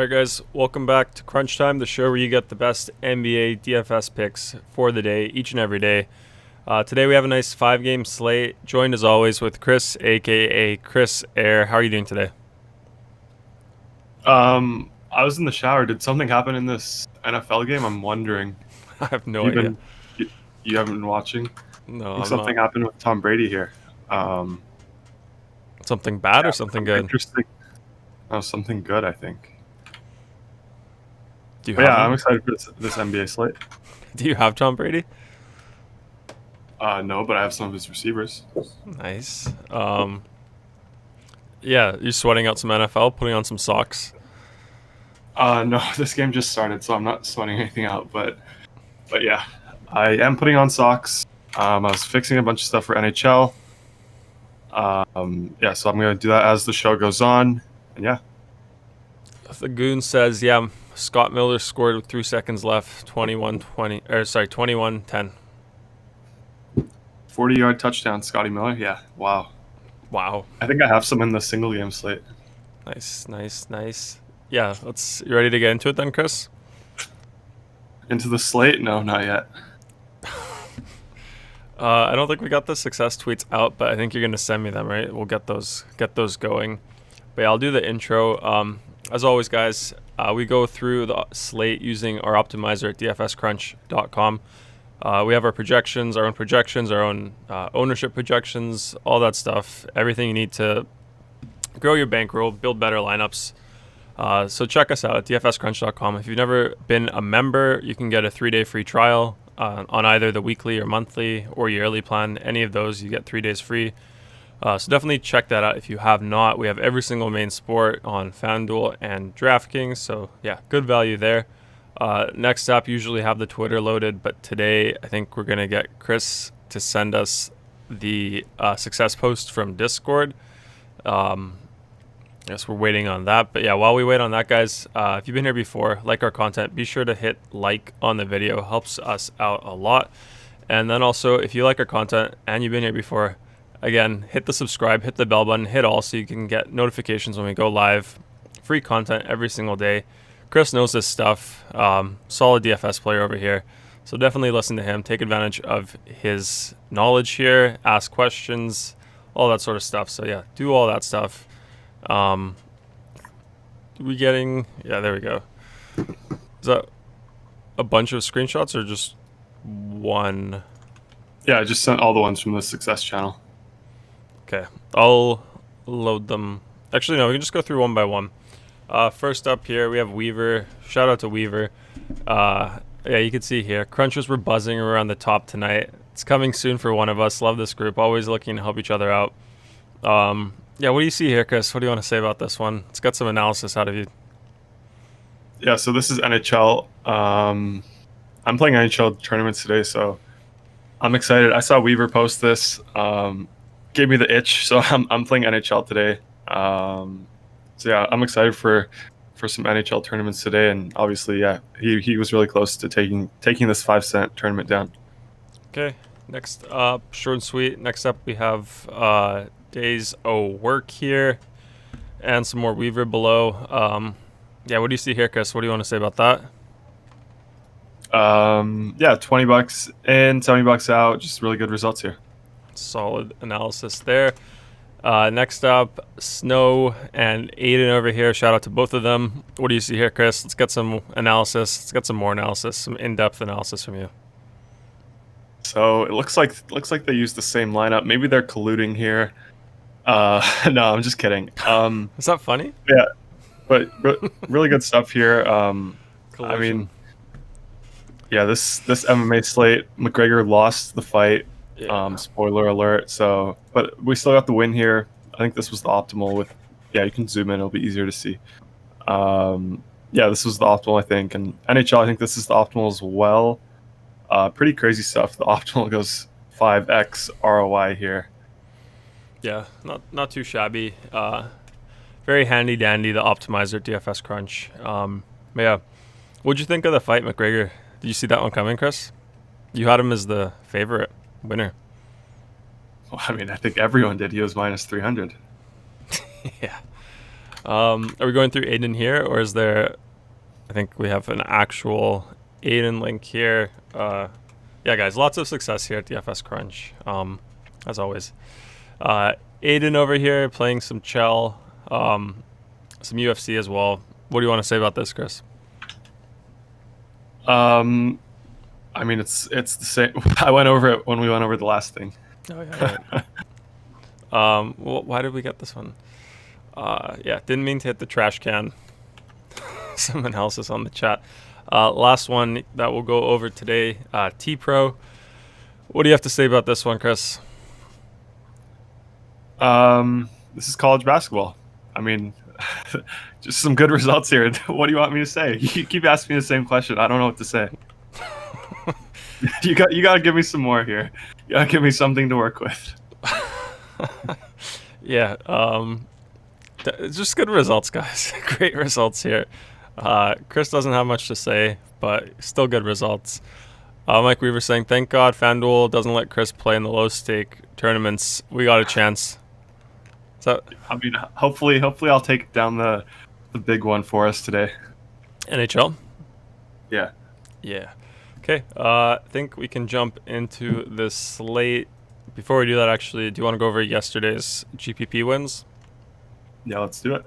All right, guys, welcome back to Crunch Time, the show where you get the best NBA DFS picks for the day, each and every day. Today we have a nice 5-game slate, joined as always with Chris, aka Chrissair. How are you doing today? I was in the shower. Did something happen in this NFL game? I'm wondering. I have no You've idea. you haven't been watching? No, I think I'm something not. happened with Tom Brady here. Um, Something bad yeah, or something good? interesting. Oh, something good, I think. Do you But have yeah, I'm him? excited for this NBA slate. Do you have Tom Brady? No, but I have some of his receivers. Nice. Yeah, you're sweating out some NFL, putting on some socks. No, this game just started, so I'm not sweating anything out. But yeah, I am putting on socks. I was fixing a bunch of stuff for NHL. Yeah, so I'm gonna do that as the show goes on. And yeah. The Goon says, yeah, Scott Miller scored with 3 seconds left, 21-10. 40-yard touchdown, Scotty Miller. Yeah, wow. Wow. I think I have some in the single game slate. Nice. Yeah, you ready to get into it then, Chris? Into the slate? No, not yet. I don't think we got the success tweets out, but I think you're gonna send me them, right? We'll get those going. But yeah, I'll do the intro. As always, guys, we go through the slate using our optimizer at dfscrunch.com. We have our projections, our own ownership projections, all that stuff. Everything you need to grow your bankroll, build better lineups. So check us out at dfscrunch.com. If you've never been a member, you can get a 3-day free trial on either the weekly or monthly or yearly plan. Any of those, you get 3 days free. So definitely check that out if you have not. We have every single main sport on FanDuel and DraftKings. So yeah, good value there. Next up, usually have the Twitter loaded, but today I think we're going to get Chris to send us the success post from Discord. Yes, we're waiting on that. But yeah, while we wait on that, guys, if you've been here before, like our content, be sure to hit like on the video. Helps us out a lot. And then also, if you like our content and you've been here before, again, hit the subscribe, hit the bell button, hit all so you can get notifications when we go live. Free content every single day. Chris knows this stuff. Solid DFS player over here. So definitely listen to him. Take advantage of his knowledge here. Ask questions, all that sort of stuff. So yeah, do all that stuff. Yeah, there we go. Is that a bunch of screenshots or just one? Yeah, I just sent all the ones from the success channel. Okay, I'll load them. Actually, no, we can just go through one by one. First up here, we have Weaver. Shout out to Weaver. Yeah, you can see here, crunchers were buzzing around the top tonight. It's coming soon for one of us. Love this group. Always looking to help each other out. Yeah, what do you see here, Chris? What do you want to say about this one? Let's get some analysis out of you. Yeah, so this is NHL. I'm playing NHL tournaments today, so I'm excited. I saw Weaver post this. Gave me the itch, so I'm playing NHL today. So yeah, I'm excited for some NHL tournaments today, and obviously, yeah, he was really close to taking this 5-cent tournament down. Okay, next up, short and sweet. Next up, we have days work here, and some more Weaver below. Yeah, what do you see here, Chris? What do you want to say about that? Yeah, $20 in, $70 out. Just really good results here. Solid analysis there. Next up, Snow and Aiden over here. Shout out to both of them. What do you see here, Chris? Let's get some analysis. Let's get some more analysis, some in-depth analysis from you. So it looks like they used the same lineup. Maybe they're colluding here. No, I'm just kidding. Is that funny? Yeah, but really good stuff here. I mean, yeah, this MMA slate, McGregor lost the fight. Yeah. Spoiler alert. So, but we still got the win here. I think this was the optimal with. Yeah, you can zoom in; it'll be easier to see. Yeah, this was the optimal, I think, and NHL. I think this is the optimal as well. Pretty crazy stuff. The optimal goes 5x ROI here. Yeah, not too shabby. Very handy dandy, the optimizer DFS Crunch. Yeah, what'd you think of the fight, McGregor? Did you see that one coming, Chris? You had him as the favorite winner. Well, I mean, I think everyone did. He was minus 300. Yeah. Are we going through Aiden here, or is there? I think we have an actual Aiden link here. Yeah, guys, lots of success here at DFS Crunch. As always, Aiden over here playing some Chell, some UFC as well. What do you want to say about this, Chris? I mean, it's the same. I went over it when we went over the last thing. Oh yeah. Right. Well, why did we get this one? Yeah, didn't mean to hit the trash can. Someone else is on the chat. Last one that we'll go over today, T-Pro. What do you have to say about this one, Chris? This is college basketball. I mean, just some good results here. What do you want me to say? You keep asking me the same question. I don't know what to say. You got to give me some more here. You got to give me something to work with. Yeah, just good results, guys. Great results here. Chris doesn't have much to say, but still good results. Like we were saying, thank God FanDuel doesn't let Chris play in the low stake tournaments. We got a chance. So, I mean, hopefully I'll take down the big one for us today. NHL? Yeah. Yeah. Okay, I think we can jump into this slate. Before we do that, actually, do you want to go over yesterday's GPP wins? Yeah, let's do it.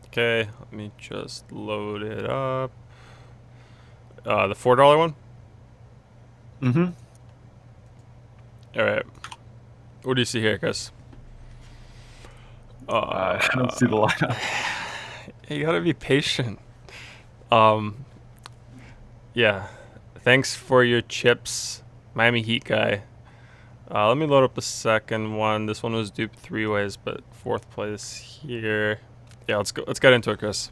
Okay, let me just load it up. The $4 one? Mm-hmm. All right. What do you see here, Chris? I don't see the lineup. You gotta be patient. Yeah. Thanks for your chips, Miami Heat guy. Let me load up the second one. This one was duped 3 ways, but 4th place here. Yeah, let's go. Let's get into it, Chris.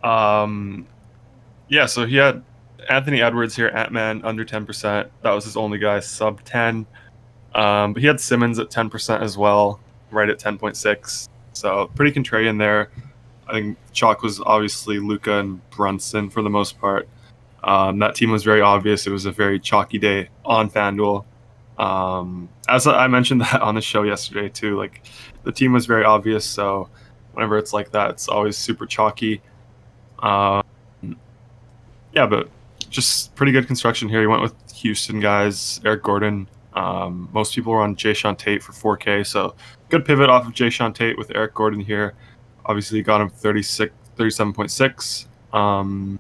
Yeah, so he had Anthony Edwards here, Ant-Man, under 10%. That was his only guy, sub 10. But he had Simmons at 10% as well, right at 10.6. So pretty contrarian there. I think chalk was obviously Luka and Brunson for the most part. That team was very obvious. It was a very chalky day on FanDuel. As I mentioned that on the show yesterday too, like the team was very obvious. So whenever it's like that, it's always super chalky. Yeah, but just pretty good construction here. He went with Houston guys, Eric Gordon. Most people were on Jayshawn Tate for 4K, so good pivot off of Jayshawn Tate with Eric Gordon here. Obviously, got him 37.6.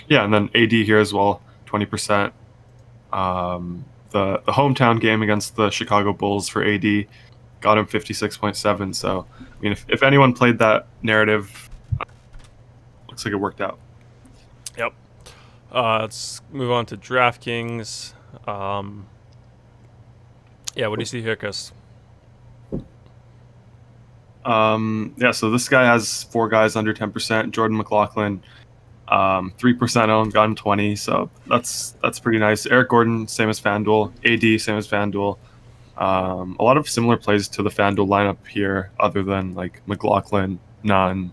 Yeah, and then AD here as well, 20%. The hometown game against the Chicago Bulls for AD got him 56.7. So, I mean, if anyone played that narrative, looks like it worked out. Yep. Let's move on to DraftKings. Yeah, what do you see here, Chris? Yeah, so this guy has 4 guys under 10%. Jordan McLaughlin, 3% owned, got him 20. So that's pretty nice. Eric Gordon, same as FanDuel. AD, same as FanDuel. A lot of similar plays to the FanDuel lineup here, other than like McLaughlin, Nunn,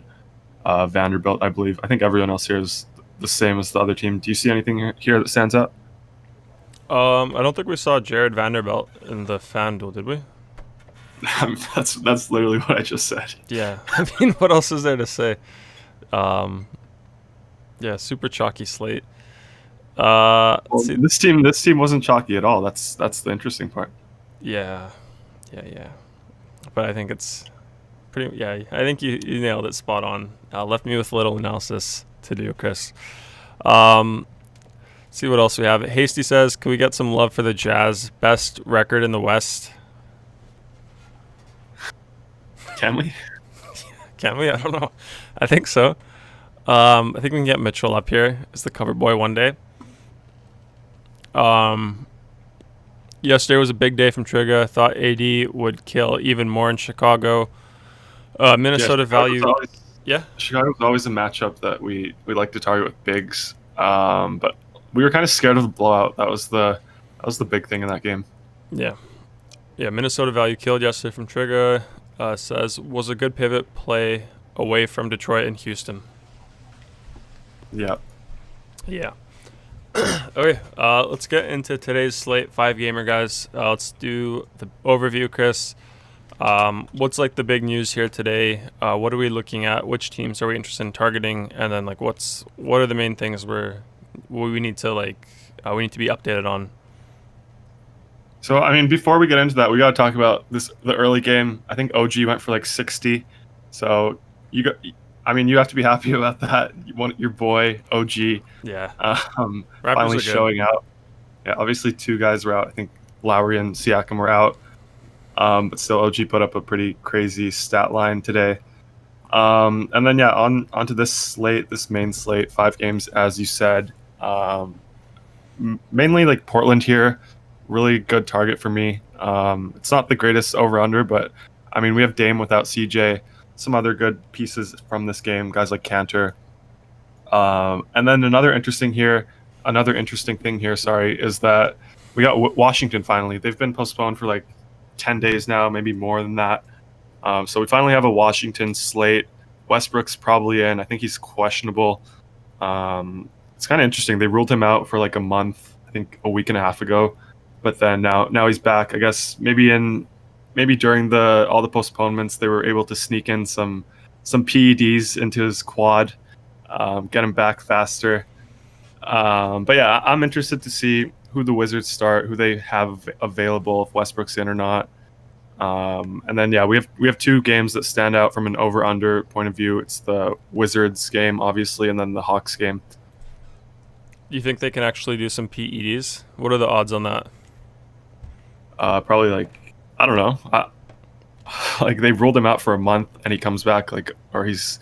Vanderbilt, I believe. I think everyone else here is the same as the other team. Do you see anything here that stands out? I don't think we saw Jared Vanderbilt in the FanDuel, did we? That's literally what I just said. Yeah, I mean, what else is there to say? Yeah, super chalky slate. Well, this team wasn't chalky at all. That's the interesting part. Yeah. But I think it's pretty. Yeah, I think you nailed it spot on. Left me with little analysis to do, Chris. See what else we have. Hasty says, "Can we get some love for the Jazz? Best record in the West." Can we? Can we? I don't know. I think so. I think we can get Mitchell up here as the cover boy one day. Yesterday was a big day from Trigger. I thought AD would kill even more in Chicago. Minnesota value. Chicago's always a matchup that we like to target with bigs. But we were kind of scared of the blowout. That was the big thing in that game. Yeah. Minnesota value killed yesterday from Trigger. Says was a good pivot play away from Detroit and Houston. Yeah. Okay, let's get into today's slate. 5 gamer guys. Let's do the overview, Chris. What's like the big news here today? What are we looking at? Which teams are we interested in targeting? And then like what are the main things we need to we need to be updated on? So I mean, before we get into that, we got to talk about the early game. I think OG went for like 60. So you have to be happy about that. You want your boy OG, Yeah, finally showing out. Yeah, obviously two guys were out. I think Lowry and Siakam were out, but still OG put up a pretty crazy stat line today. And then onto this main slate, 5 games as you said. Mainly like Portland here, really good target for me. It's not the greatest over under, but I mean we have Dame without CJ. Some other good pieces from this game, guys like Cantor. And then another interesting thing here, is that we got Washington finally. They've been postponed for like 10 days now, maybe more than that. So we finally have a Washington slate. Westbrook's probably in. I think he's questionable. It's kind of interesting. They ruled him out for like a month, I think a week and a half ago. But then now he's back. I guess maybe during all the postponements, they were able to sneak in some PEDs into his quad, get him back faster. But yeah, I'm interested to see who the Wizards start, who they have available, if Westbrook's in or not. And then we have 2 games that stand out from an over/under point of view. It's the Wizards game, obviously, and then the Hawks game. You think they can actually do some PEDs? What are the odds on that? Probably like, I don't know. Like they ruled him out for a month and he comes back or he's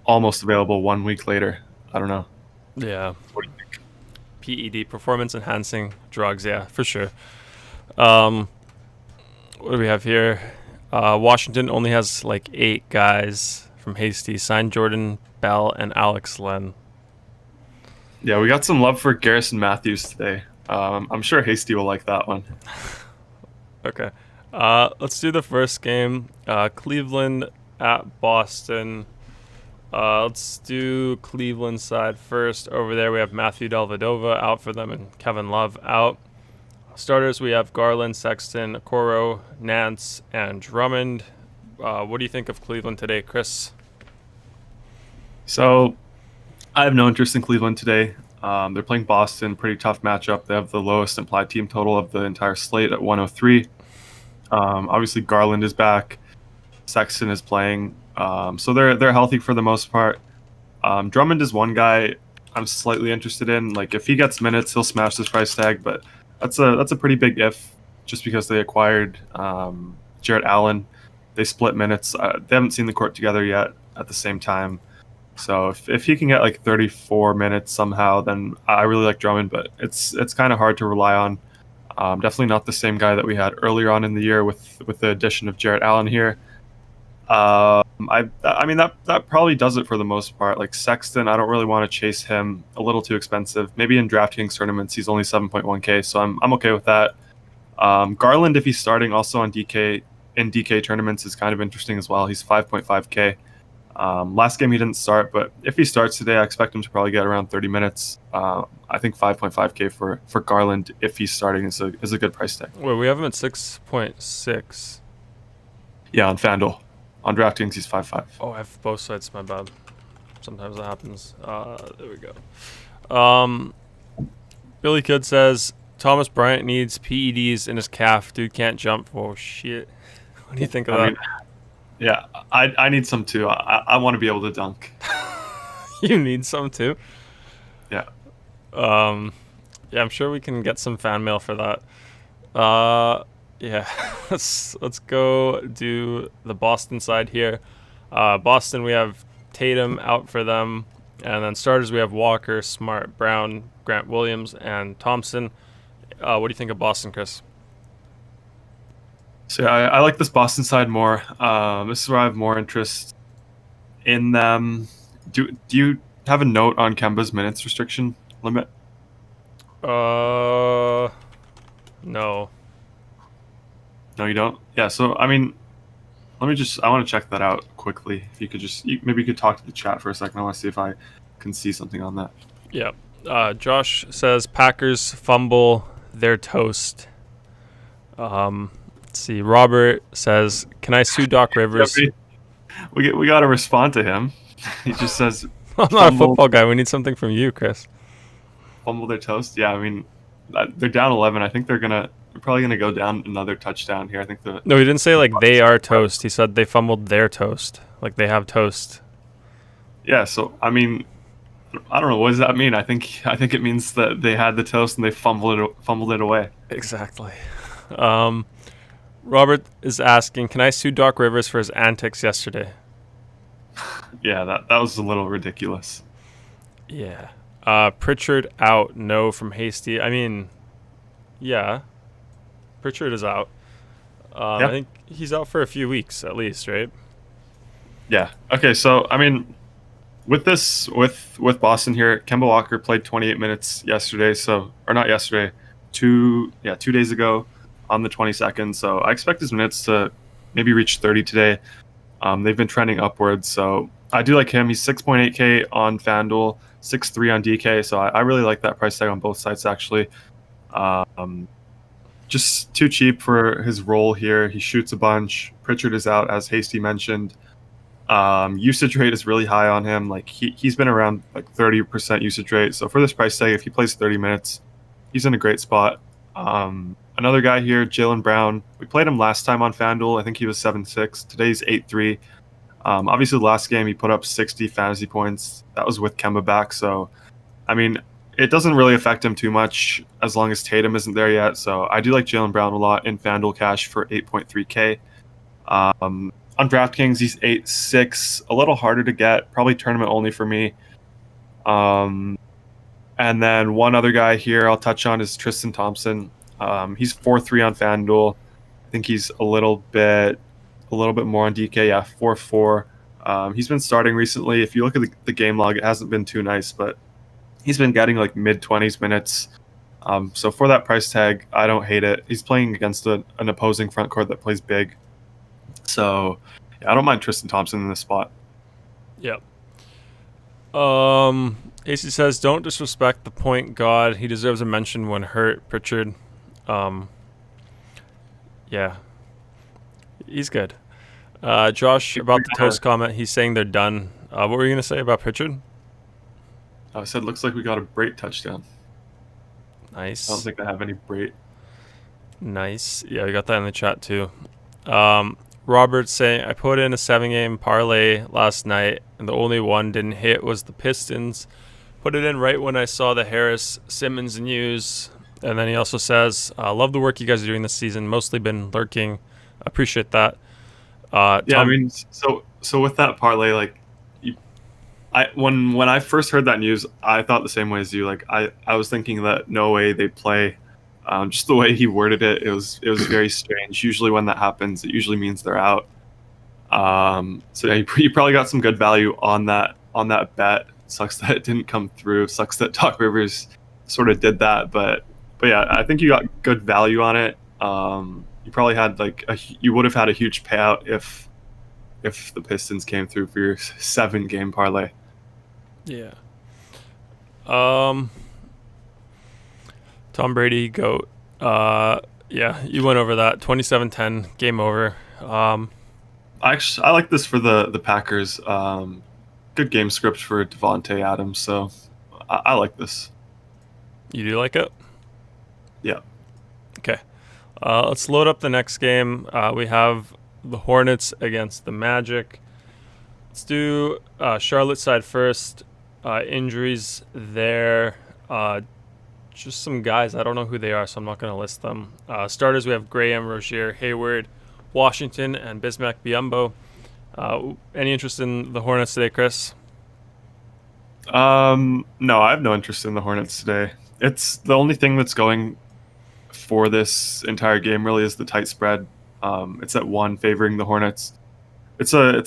almost available 1 week later. I don't know. Yeah. What do you think? PED, performance enhancing drugs. Yeah, for sure. What do we have here? Washington only has like 8 guys from Hasty. Signed Jordan Bell and Alex Len. Yeah, we got some love for Garrison Matthews today. I'm sure Hasty will like that one. Okay. Let's do the first game. Cleveland at Boston. Let's do Cleveland side first. Over there, we have Matthew Dellavedova out for them and Kevin Love out. Starters, we have Garland, Sexton, Okoro, Nance, and Drummond. What do you think of Cleveland today, Chris? So, I have no interest in Cleveland today. They're playing Boston, pretty tough matchup. They have the lowest implied team total of the entire slate at 103. Obviously, Garland is back. Sexton is playing. So they're healthy for the most part. Drummond is one guy I'm slightly interested in. Like if he gets minutes, he'll smash this price tag. But that's a pretty big if, just because they acquired Jarrett Allen. They split minutes. They haven't seen the court together yet at the same time. So if he can get like 34 minutes somehow, then I really like Drummond. But it's kind of hard to rely on. Definitely not the same guy that we had earlier on in the year with the addition of Jarrett Allen here. I mean that probably does it for the most part. Like Sexton, I don't really want to chase him. A little too expensive. Maybe in DraftKings tournaments he's only 7.1k, so I'm okay with that. Garland, if he's starting also on DK tournaments, is kind of interesting as well. He's 5.5k. Last game he didn't start, but if he starts today, I expect him to probably get around 30 minutes. I think 5.5k for Garland if he's starting is a good price tag. Wait, we have him at 6.6. Yeah, on FanDuel. On DraftKings, he's 5.5. Oh, I have both sides. My bad. Sometimes that happens. There we go. Billy Kid says Thomas Bryant needs PEDs in his calf. Dude can't jump. Oh shit. What do you think of that? Yeah, I need some too. I want to be able to dunk. You need some too? Yeah. Yeah, I'm sure we can get some fan mail for that. Yeah, let's go do the Boston side here. Boston, we have Tatum out for them. And then starters, we have Walker, Smart, Brown, Grant Williams, and Thompson. What do you think of Boston, Chris? So I like this Boston side more. This is where I have more interest in them. Do you have a note on Kemba's minutes restriction limit? No. No, you don't? Yeah, so, I mean, I want to check that out quickly. If you could maybe you could talk to the chat for a second. I want to see if I can see something on that. Yeah. Josh says Packers fumble, they're toast. see. Robert says, "Can I sue Doc Yeah, Rivers?" we got to respond to him. He just says, I'm not a football guy. We need something from you, Chris. fumble their toast. Yeah, I mean, they're down 11. I think they're probably gonna go down another touchdown here. I think No, he didn't say like they are toast. He said they fumbled their toast. Like they have toast. Yeah, so I mean, I don't know, what does that mean? I think it means that they had the toast and they fumbled it away. Exactly. Robert is asking, "Can I sue Doc Rivers for his antics yesterday?" Yeah, that was a little ridiculous. Yeah. Pritchard out. No from Hasty. I mean, yeah. Pritchard is out. Yeah. I think he's out for a few weeks at least, right? Yeah. Okay, so I mean, with Boston here, Kemba Walker played 28 minutes yesterday, or not yesterday, 2 days ago on the 22nd. So I expect his minutes to maybe reach 30 today. They've been trending upwards, so I do like him. He's 6.8K on FanDuel, 6.3 on DK, so I really like that price tag on both sites, actually. Just too cheap for his role here. He shoots a bunch. Pritchard is out, as Hasty mentioned. Usage rate is really high on him. Like he's been around like 30% usage rate. So for this price tag, if he plays 30 minutes, he's in a great spot. Another guy here, Jaylen Brown. We played him last time on FanDuel. I think he was 7.6. Today's 8.3. Obviously, the last game he put up 60 fantasy points. That was with Kemba back. So, I mean, it doesn't really affect him too much as long as Tatum isn't there yet. So I do like Jaylen Brown a lot in FanDuel cash for 8.3K. On DraftKings, he's 8.6. A little harder to get. Probably tournament only for me. And then one other guy here I'll touch on is Tristan Thompson. He's 4.3 on FanDuel. I think he's a little bit more on DK. Yeah, 4.4. He's been starting recently. If you look at the game log, it hasn't been too nice, but he's been getting like mid-20s minutes. So for that price tag, I don't hate it. He's playing against an opposing front court that plays big. So yeah, I don't mind Tristan Thompson in this spot. Yep. AC says, "Don't disrespect the point god. He deserves a mention when hurt." Pritchard. Yeah. He's good. Josh, about the toast comment, he's saying they're done. What were you going to say about Pritchard? I said, looks like we got a Brait touchdown. Nice. I don't think I have any Brait. Nice. Yeah, we got that in the chat too. Robert's saying, "I put in a 7-game parlay last night, and the only one didn't hit was the Pistons. Put it in right when I saw the Harris Simmons news." And then he also says, "Love the work you guys are doing this season. Mostly been lurking. Appreciate that." Yeah, I mean, so with that parlay, like, when I first heard that news, I thought the same way as you. Like, I was thinking that no way they play. Just the way he worded it, it was very strange. Usually when that happens, it usually means they're out. So yeah, you probably got some good value on that bet. Sucks that it didn't come through. Sucks that Doc Rivers sort of did that, but yeah, I think you got good value on it. You probably had you would have had a huge payout if the Pistons came through for your 7-game parlay. Yeah. Tom Brady, GOAT. Yeah, you went over that. 27-10, game over. I like this for the Packers. Good game script for Devontae Adams, so I like this. You do like it? Yeah. Okay. Let's load up the next game. We have the Hornets against the Magic. Let's do Charlotte side first. Injuries there. Just some guys. I don't know who they are, so I'm not going to list them. Starters, we have Graham, Rozier, Hayward, Washington, and Bismack Biyombo. Any interest in the Hornets today, Chris? No, I have no interest in the Hornets today. It's the only thing that's going for this entire game really is the tight spread. It's at 1 favoring the Hornets. It's a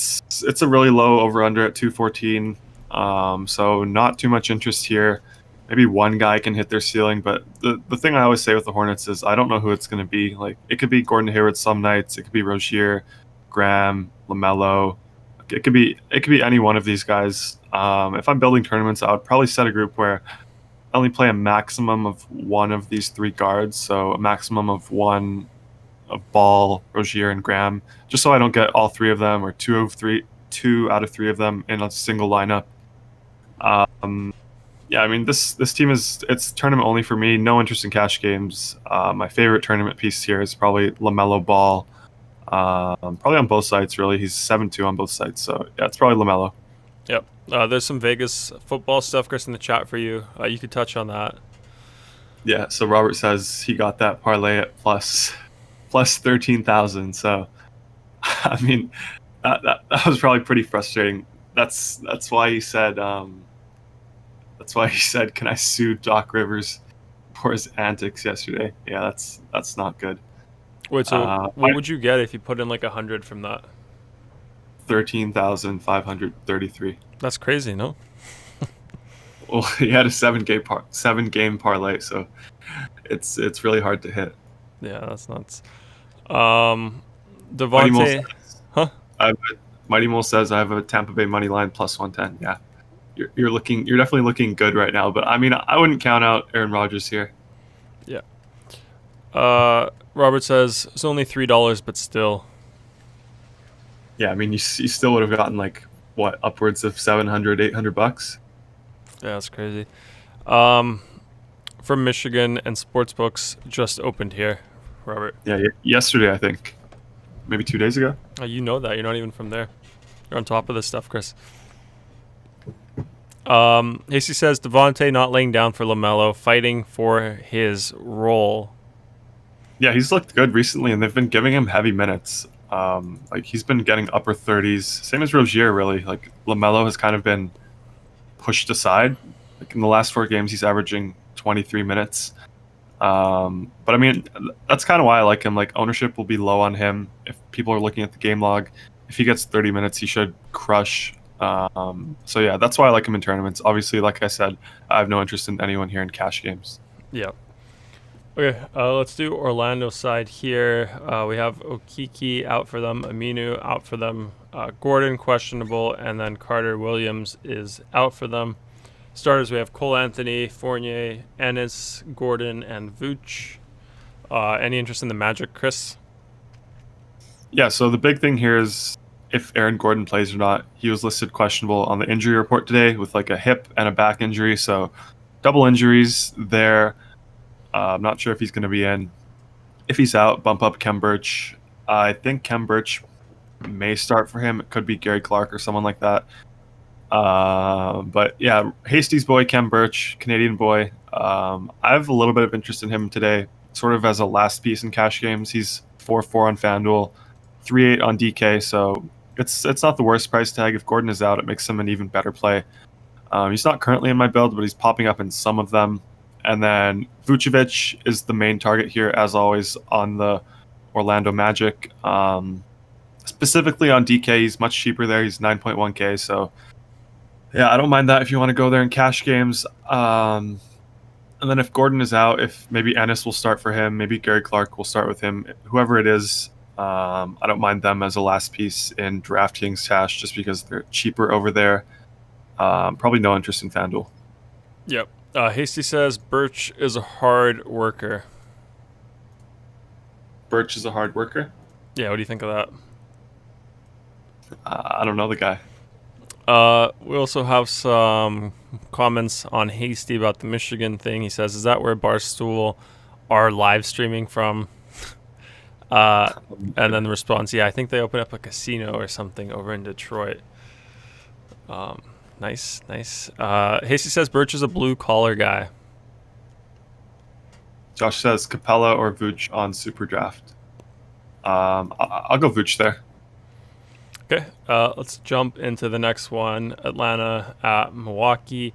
really low over/under at 214. So not too much interest here. Maybe one guy can hit their ceiling, but the thing I always say with the Hornets is I don't know who it's going to be. Like, it could be Gordon Hayward some nights, it could be Rozier, Graham, LaMelo. It could be any one of these guys. If I'm building tournaments, I would probably set a group where I only play a maximum of one of these 3 guards, so a maximum of one of Ball, Rozier, and Graham, just so I don't get all three of them or two out of three of them in a single lineup. Yeah, I mean this team it's tournament only for me. No interest in cash games. My favorite tournament piece here is probably LaMelo Ball. Probably on both sides, really. He's 7-2 on both sides, so yeah, it's probably LaMelo. Yep. There's some Vegas football stuff, Chris, in the chat for you. You could touch on that. Yeah, so Robert says he got that parlay at plus 13,000. So, I mean, that was probably pretty frustrating. That's why he said can I sue Doc Rivers for his antics yesterday? Yeah, that's not good. Wait, so what would you get if you put in like 100 from that? 13,533. That's crazy, no? Well, he had a 7-game parlay, so it's really hard to hit. Yeah, that's nuts. Devontae, huh? Mighty Mole says I have a Tampa Bay money line plus 110. Yeah, you're definitely looking good right now. But I mean, I wouldn't count out Aaron Rodgers here. Yeah. Robert says it's only $3, but still. Yeah, I mean, you still would have gotten like what, upwards of $700-800. Yeah, that's crazy. From Michigan, and sportsbooks just opened here, Robert. Yeah, yesterday I think, maybe 2 days ago. Oh, you know that. You're not even from there. You're on top of this stuff, Chris. Hasty says Devontae not laying down for LaMelo, fighting for his role. Yeah, he's looked good recently, and they've been giving him heavy minutes. Like he's been getting upper 30s, same as Rozier. Really, like LaMelo has kind of been pushed aside. Like in the last 4 games, he's averaging 23 minutes. But I mean, that's kind of why I like him. Like ownership will be low on him if people are looking at the game log. If he gets 30 minutes, he should crush. So yeah, that's why I like him in tournaments. Obviously, like I said, I have no interest in anyone here in cash games. Yeah. Okay, let's do Orlando side here. We have Okiki out for them, Aminu out for them, Gordon questionable, and then Carter Williams is out for them. Starters, we have Cole Anthony, Fournier, Ennis, Gordon, and Vooch. Any interest in the Magic, Chris? Yeah, so the big thing here is if Aaron Gordon plays or not. He was listed questionable on the injury report today with like a hip and a back injury, so double injuries there. I'm not sure if he's going to be in. If he's out, bump up Khem Birch. I think Khem Birch may start for him. It could be Gary Clark or someone like that. But yeah, Hasty's boy, Khem Birch, Canadian boy. I have a little bit of interest in him today, sort of as a last piece in cash games. He's 4-4 on FanDuel, 3-8 on DK, so it's not the worst price tag. If Gordon is out, it makes him an even better play. He's not currently in my build, but he's popping up in some of them. And then Vucevic is the main target here, as always, on the Orlando Magic. Specifically on DK, he's much cheaper there. He's 9.1K, so yeah, I don't mind that if you want to go there in cash games. And then if Gordon is out, if maybe Ennis will start for him, maybe Gary Clark will start with him, whoever it is, I don't mind them as a last piece in DraftKings cash just because they're cheaper over there. Probably no interest in FanDuel. Yep. Hasty says Birch is a hard worker. Birch is a hard worker? Yeah, what do you think of that? I don't know the guy. We also have some comments on Hasty about the Michigan thing. He says, is that where Barstool are live streaming from? And then the response, yeah, I think they opened up a casino or something over in Detroit. Nice. Hasty says Birch is a blue-collar guy. Josh says Capella or Vooch on Super Draft. I'll go Vooch there. Okay, let's jump into the next one. Atlanta at Milwaukee.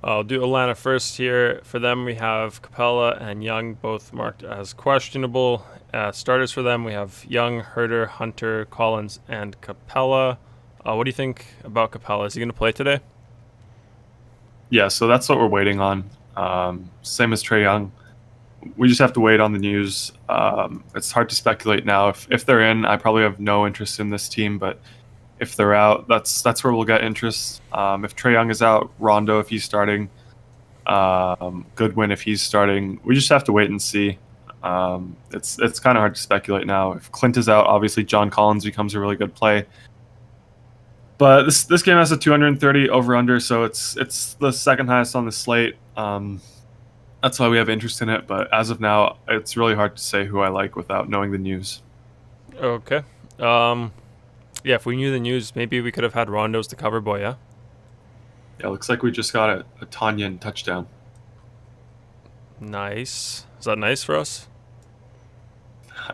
I'll do Atlanta first here. For them, we have Capella and Young, both marked as questionable. Starters for them, we have Young, Herter, Hunter, Collins, and Capella. What do you think about Capella? Is he going to play today? Yeah, so that's what we're waiting on. Same as Trae Young. We just have to wait on the news. It's hard to speculate now. If they're in, I probably have no interest in this team, but if they're out, that's where we'll get interest. If Trae Young is out, Rondo if he's starting, Goodwin if he's starting. We just have to wait and see. It's kind of hard to speculate now. If Clint is out, obviously John Collins becomes a really good play. But this game has a 230 over under, so it's the second highest on the slate. That's why we have interest in it. But as of now, it's really hard to say who I like without knowing the news. Okay. Yeah, if we knew the news, maybe we could have had Rondo's the cover boy, yeah? Yeah, looks like we just got a Tanyan touchdown. Nice. Is that nice for us?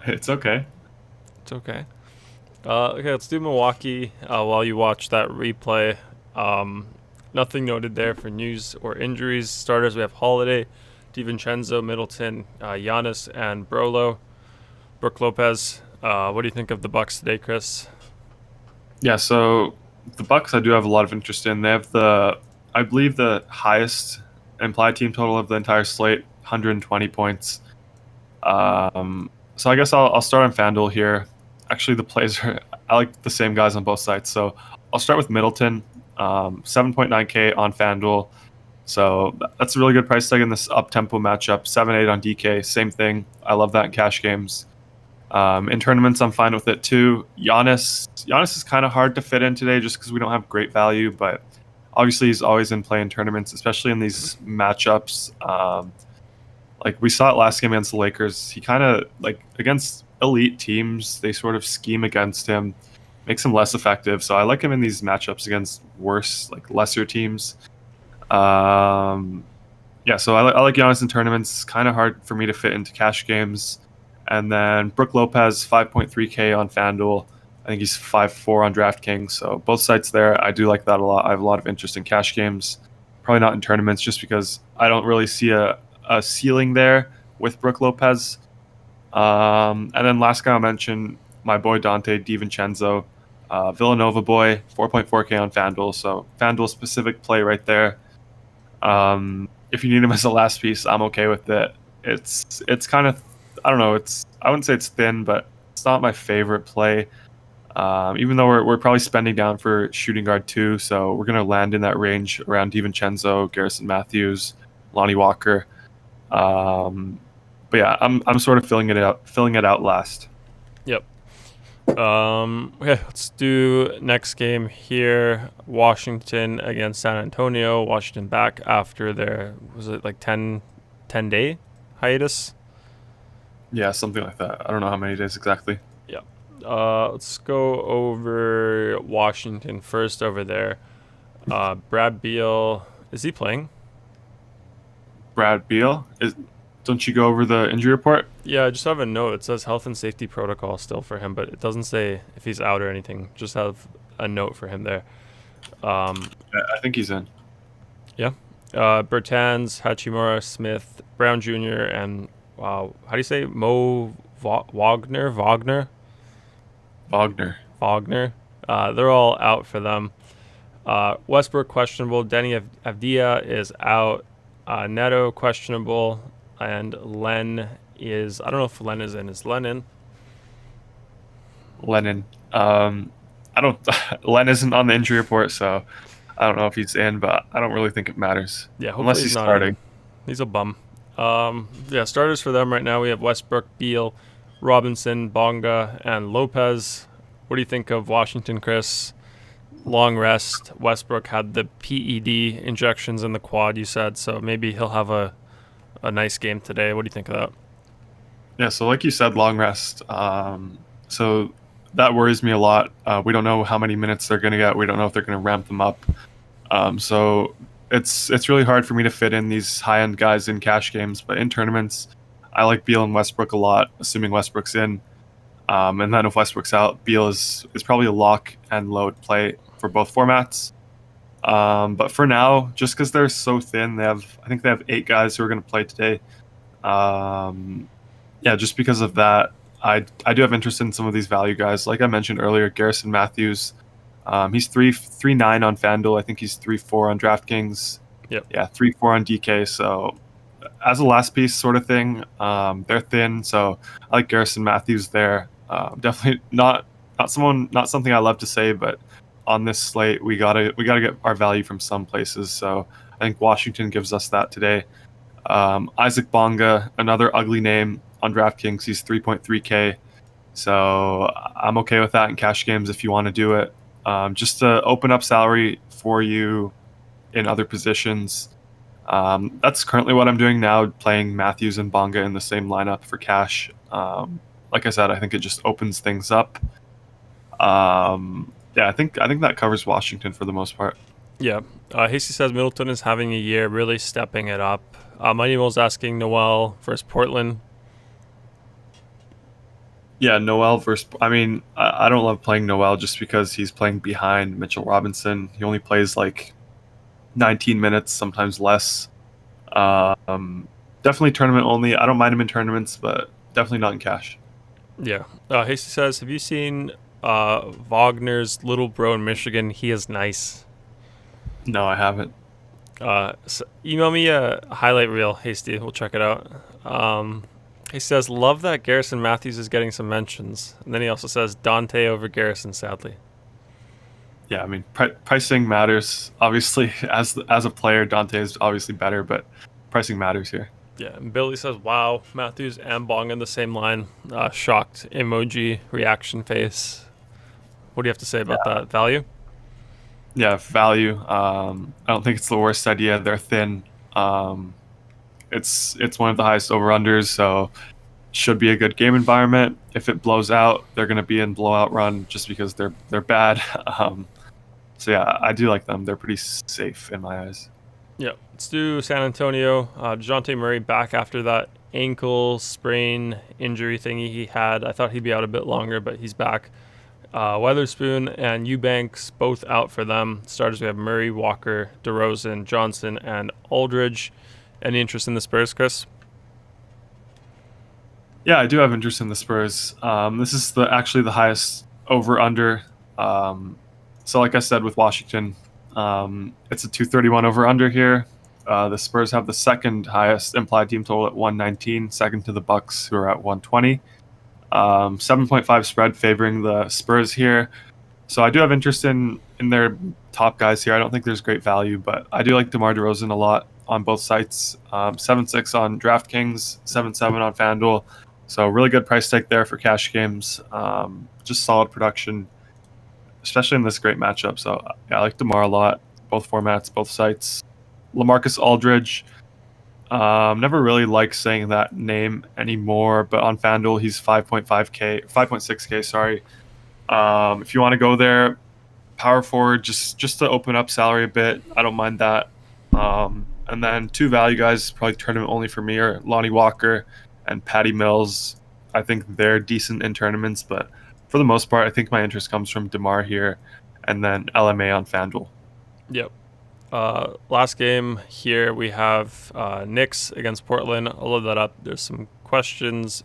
It's okay. It's okay. Okay, let's do Milwaukee while you watch that replay. Nothing noted there for news or injuries. Starters, we have Holiday, DiVincenzo, Middleton, Giannis, and Brolo. Brook Lopez. What do you think of the Bucks today, Chris? Yeah, so the Bucks I do have a lot of interest in. They have I believe the highest implied team total of the entire slate, 120 points. So I guess I'll start on FanDuel here. Actually, the plays I like the same guys on both sides. So I'll start with Middleton, 7.9K on FanDuel. So that's a really good price tag in this up-tempo matchup. 7-8 on DK, same thing. I love that in cash games. In tournaments, I'm fine with it too. Giannis is kind of hard to fit in today just because we don't have great value, but obviously he's always in play in tournaments, especially in these matchups. Like we saw it last game against the Lakers. He kind of, like, against elite teams, they sort of scheme against him, makes him less effective. So I like him in these matchups against worse, like lesser teams. Yeah, so I like Giannis in tournaments. Kind of hard for me to fit into cash games. And then Brook Lopez, 5.3K on FanDuel. I think he's 5.4 on DraftKings. So both sites there. I do like that a lot. I have a lot of interest in cash games. Probably not in tournaments just because I don't really see a ceiling there with Brook Lopez. And then last guy I'll mention, my boy Dante DiVincenzo. Villanova boy, 4.4K on FanDuel. So FanDuel specific play right there. If you need him as a last piece, I'm okay with it. It's kind of, I don't know. I wouldn't say it's thin, but it's not my favorite play. Even though we're probably spending down for shooting guard too, so we're gonna land in that range around DiVincenzo, Garrison Matthews, Lonnie Walker. But yeah, I'm sort of filling it out last. Yep. Okay, let's do next game here. Washington against San Antonio. Washington back after their, was it like 10-day hiatus? Yeah, something like that. I don't know how many days exactly. Yeah. Let's go over Washington first over there. Brad Beal, is he playing? Brad Beal? Don't you go over the injury report? Yeah, I just have a note. It says health and safety protocol still for him, but it doesn't say if he's out or anything. Just have a note for him there. I think he's in. Yeah. Bertans, Hachimura, Smith, Brown Jr., and how do you say Mo Wagner? They're all out for them. Westbrook questionable. Denny Avdia is out. Neto questionable. And Len is, I don't know if Len is in. Is Len in? Lennon. Len isn't on the injury report, so I don't know if he's in, but I don't really think it matters. Yeah, unless he's starting. He's a bum. Yeah, starters for them right now. We have Westbrook, Beal, Robinson, Bonga, and Lopez. What do you think of Washington, Chris? Long rest. Westbrook had the PED injections in the quad, you said, so maybe he'll have a nice game today. What do you think of that? Yeah, so like you said, long rest. So that worries me a lot. We don't know how many minutes they're going to get. We don't know if they're going to ramp them up. So it's really hard for me to fit in these high-end guys in cash games. But in tournaments, I like Beal and Westbrook a lot, assuming Westbrook's in. And then if Westbrook's out, Beal is probably a lock and load play for both formats. But for now, just because they're so thin, I think they have 8 guys who are going to play today. Yeah, just because of that, I do have interest in some of these value guys. Like I mentioned earlier, Garrison Matthews. He's 3.9 on FanDuel. I think he's 3.4 on DraftKings. Yep. Yeah, 3.4 on DK. So as a last piece sort of thing, they're thin. So I like Garrison Matthews there. Definitely not something I love to say, but on this slate, we gotta get our value from some places. So I think Washington gives us that today. Isaac Bonga, another ugly name. on DraftKings. He's 3.3K. So I'm okay with that in cash games if you want to do it. Just to open up salary for you in other positions. That's currently what I'm doing now, playing Matthews and Bonga in the same lineup for cash. Like I said, I think it just opens things up. Yeah, I think that covers Washington for the most part. Yeah. Hasty says Middleton is having a year, really stepping it up. Moneymo's asking Noel versus Portland. Yeah, Noel versus. I mean, I don't love playing Noel just because he's playing behind Mitchell Robinson. He only plays like 19 minutes, sometimes less. Definitely tournament only. I don't mind him in tournaments, but definitely not in cash. Yeah. Hasty says, have you seen Wagner's little bro in Michigan? He is nice. No, I haven't. So email me a highlight reel, Hasty. We'll check it out. He says, love that Garrison Matthews is getting some mentions. And then he also says, Dante over Garrison, sadly. Yeah, I mean, pricing matters. Obviously, as a player, Dante is obviously better, but pricing matters here. Yeah, and Billy says, wow, Matthews and Bong in the same line. Shocked emoji, reaction face. What do you have to say about that? Value? Yeah, value. I don't think it's the worst idea. They're thin. It's one of the highest over-unders, so should be a good game environment. If it blows out, they're going to be in blowout run just because they're bad. So yeah, I do like them. They're pretty safe in my eyes. Yeah, let's do San Antonio. DeJounte Murray back after that ankle sprain injury thingy he had. I thought he'd be out a bit longer, but he's back. Weatherspoon and Eubanks both out for them. Starters, we have Murray, Walker, DeRozan, Johnson, and Aldridge. Any interest in the Spurs, Chris? Yeah, I do have interest in the Spurs. This is actually the highest over-under. So like I said with Washington, it's a 231 over-under here. The Spurs have the second highest implied team total at 119, second to the Bucks, who are at 120. 7.5 spread favoring the Spurs here. So I do have interest in their top guys here. I don't think there's great value, but I do like DeMar DeRozan a lot on both sites. 7.6 on DraftKings, 7.7 on FanDuel. So really good price tag there for cash games. Just solid production, especially in this great matchup. So yeah, I like DeMar a lot. Both formats, both sites. LaMarcus Aldridge. Never really liked saying that name anymore, but on FanDuel he's 5.6K, sorry. If you want to go there, power forward, just to open up salary a bit, I don't mind that. And then two value guys, probably tournament only for me, are Lonnie Walker and Patty Mills. I think they're decent in tournaments, but for the most part, I think my interest comes from DeMar here, and then LMA on FanDuel. Yep. Last game here, we have Knicks against Portland. I'll load that up. There's some questions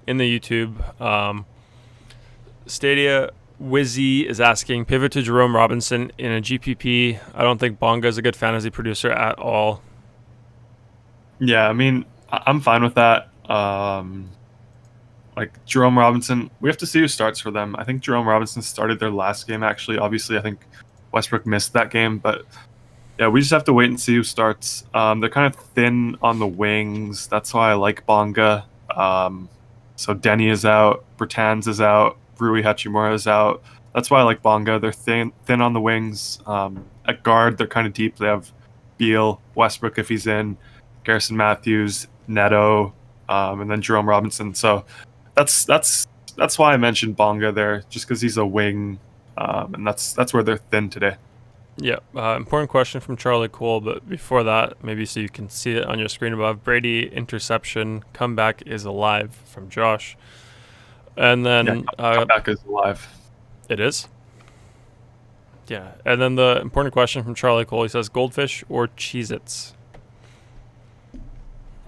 in the YouTube. Stadia Wizzy is asking, pivot to Jerome Robinson in a GPP. I don't think Bonga is a good fantasy producer at all. Yeah, I mean, I'm fine with that. Like Jerome Robinson, we have to see who starts for them. I think Jerome Robinson started their last game, actually. Obviously, I think Westbrook missed that game, but yeah, we just have to wait and see who starts. They're kind of thin on the wings. That's why I like Bonga. So Denny is out, Bertans is out, Rui Hachimura is out. That's why I like Bonga. They're thin on the wings. At guard, they're kind of deep. They have Beal, Westbrook if he's in, Garrison Matthews, Neto, and then Jerome Robinson. So that's why I mentioned Bonga there, just because he's a wing, and that's where they're thin today. Yeah, important question from Charlie Cole, but before that, maybe so you can see it on your screen above, Brady interception, comeback is alive from Josh. And then... comeback is alive. It is? Yeah, and then the important question from Charlie Cole, he says, Goldfish or Cheez-Its?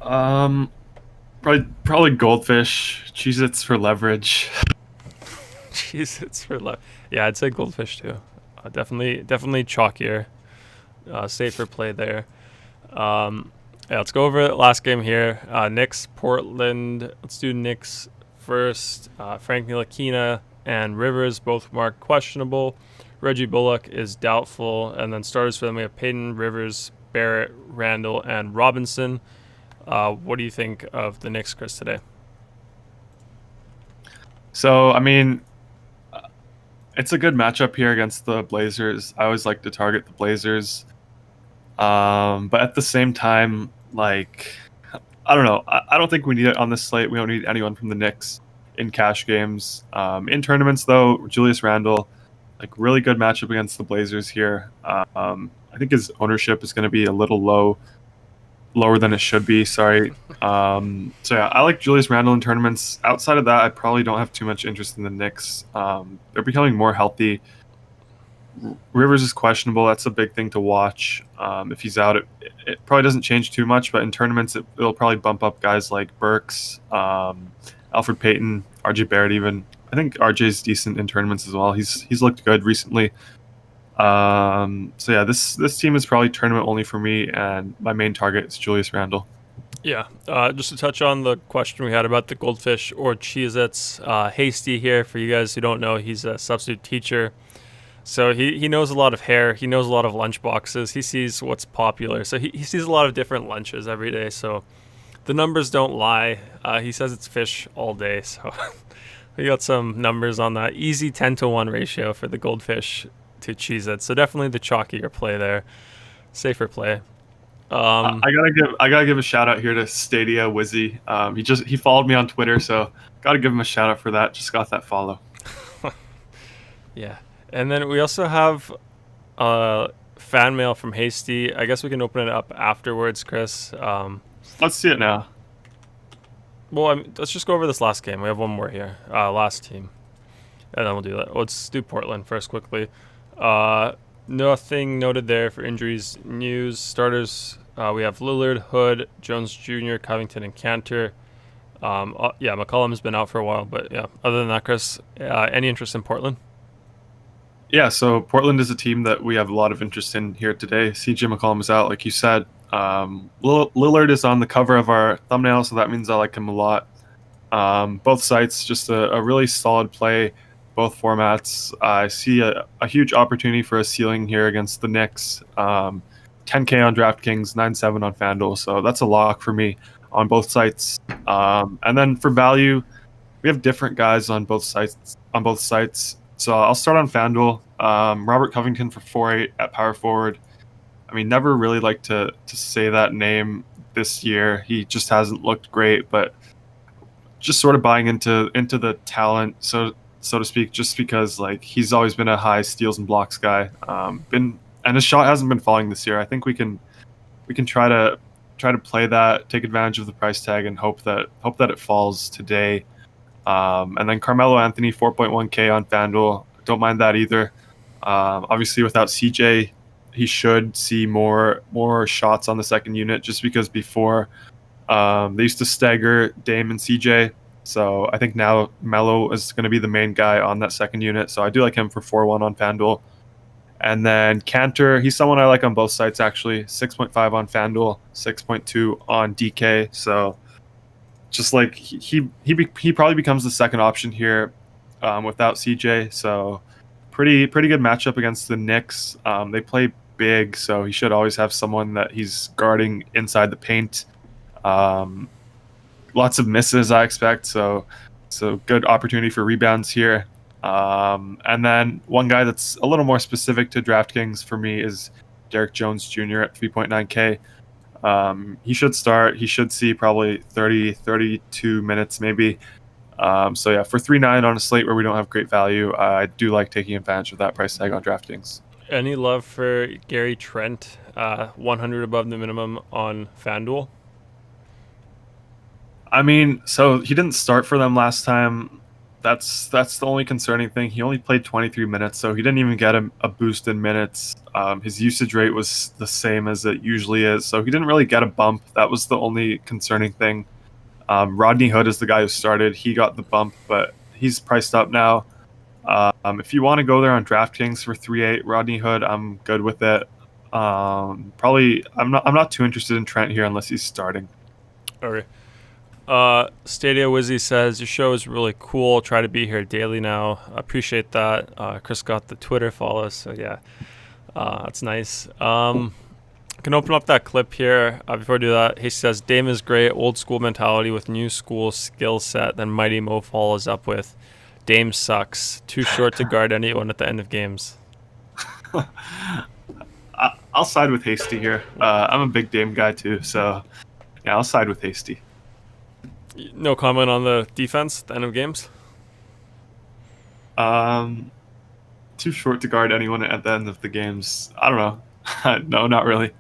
Probably Goldfish. Cheez-Its for leverage. Cheez-Its for leverage. Yeah, I'd say Goldfish too. Definitely chalkier. Safer play there. Yeah, let's go over the last game here. Knicks, Portland. Let's do Knicks first. Frank Ntilikina and Rivers both marked questionable. Reggie Bullock is doubtful. And then starters for them, we have Payton, Rivers, Barrett, Randall, and Robinson. What do you think of the Knicks, Chris, today? So I mean, it's a good matchup here against the Blazers. I always like to target the Blazers, but at the same time, like I don't know. I don't think we need it on this slate. We don't need anyone from the Knicks in cash games. In tournaments, though, Julius Randle, like really good matchup against the Blazers here. I think his ownership is going to be a little lower than it should be. Sorry. So yeah, I like Julius Randle in tournaments. Outside of that, I probably don't have too much interest in the Knicks. They're becoming more healthy. Rivers is questionable. That's a big thing to watch. If he's out, it probably doesn't change too much, but in tournaments, it'll probably bump up guys like Burks, Alfred Payton, RJ Barrett even. I think RJ's decent in tournaments as well. He's looked good recently. So yeah, this team is probably tournament only for me, and my main target is Julius Randle. Yeah, just to touch on the question we had about the goldfish or Cheez-Its, Hasty here, for you guys who don't know, he's a substitute teacher. So he knows a lot of hair. He knows a lot of lunch boxes. He sees what's popular. So he sees a lot of different lunches every day. So the numbers don't lie. He says it's fish all day. So we got some numbers on that. Easy 10-to-1 ratio for the goldfish to Cheez-It. So definitely the chalkier play there. Safer play. I gotta give a shout out here to Stadia Wizzy. He followed me on Twitter, so gotta give him a shout out for that. Just got that follow. Yeah. And then we also have fan mail from Hasty. I guess we can open it up afterwards, Chris. Let's see it now. Well, let's just go over this last game. We have one more here. Last team. And then we'll do that. Let's do Portland first quickly. Nothing noted there for injuries. News. Starters. We have Lillard, Hood, Jones Jr., Covington, and Cantor. Yeah, McCollum's been out for a while. But yeah, other than that, Chris, any interest in Portland? Yeah, so Portland is a team that we have a lot of interest in here today. CJ McCollum is out, like you said. Lillard is on the cover of our thumbnail, so that means I like him a lot. Both sites, just a really solid play, both formats. I see a huge opportunity for a ceiling here against the Knicks. 10K on DraftKings, 9.7 on FanDuel, so that's a lock for me on both sites. And then for value, we have different guys on both sites. So I'll start on FanDuel. Robert Covington for 4.8 at power forward. I mean, never really like to say that name this year. He just hasn't looked great, but just sort of buying into the talent, so to speak, just because like he's always been a high steals and blocks guy. And his shot hasn't been falling this year. I think we can try to play that, take advantage of the price tag, and hope that it falls today. And then Carmelo Anthony, 4.1K on FanDuel. Don't mind that either. Obviously, without CJ, he should see more shots on the second unit, just because before they used to stagger Dame and CJ. So I think now Melo is going to be the main guy on that second unit. So I do like him for 4.1 on FanDuel. And then Cantor, he's someone I like on both sites, actually. 6.5 on FanDuel, 6.2 on DK. So just like he probably becomes the second option here without CJ. So pretty good matchup against the Knicks. They play big, so he should always have someone that he's guarding inside the paint. Lots of misses, I expect. So good opportunity for rebounds here. And then one guy that's a little more specific to DraftKings for me is Derek Jones Jr. at 3.9K. He should start. He should see probably 32 minutes maybe. So yeah, for 3.9 on a slate where we don't have great value, I do like taking advantage of that price tag on DraftKings. Any love for Gary Trent, 100 above the minimum on FanDuel? I mean, so he didn't start for them last time. That's the only concerning thing. He only played 23 minutes, so he didn't even get a boost in minutes. His usage rate was the same as it usually is, so he didn't really get a bump. That was the only concerning thing. Rodney Hood is the guy who started. He got the bump, but he's priced up now. If you want to go there on DraftKings for 3.8, Rodney Hood, I'm good with it. Probably, I'm not too interested in Trent here unless he's starting. Okay. Stadia Wizzy says your show is really cool. Try to be here daily now. Appreciate that. Chris got the Twitter follow, so yeah, that's nice. Can open up that clip here. Before I do that, he says Dame is great, old school mentality with new school skill set. Then Mighty Mo follows up with Dame sucks. Too short to guard anyone at the end of games. I'll side with Hasty here. I'm a big Dame guy too, so yeah, I'll side with Hasty. No comment on the defense at the end of games? Too short to guard anyone at the end of the games. I don't know. No, not really.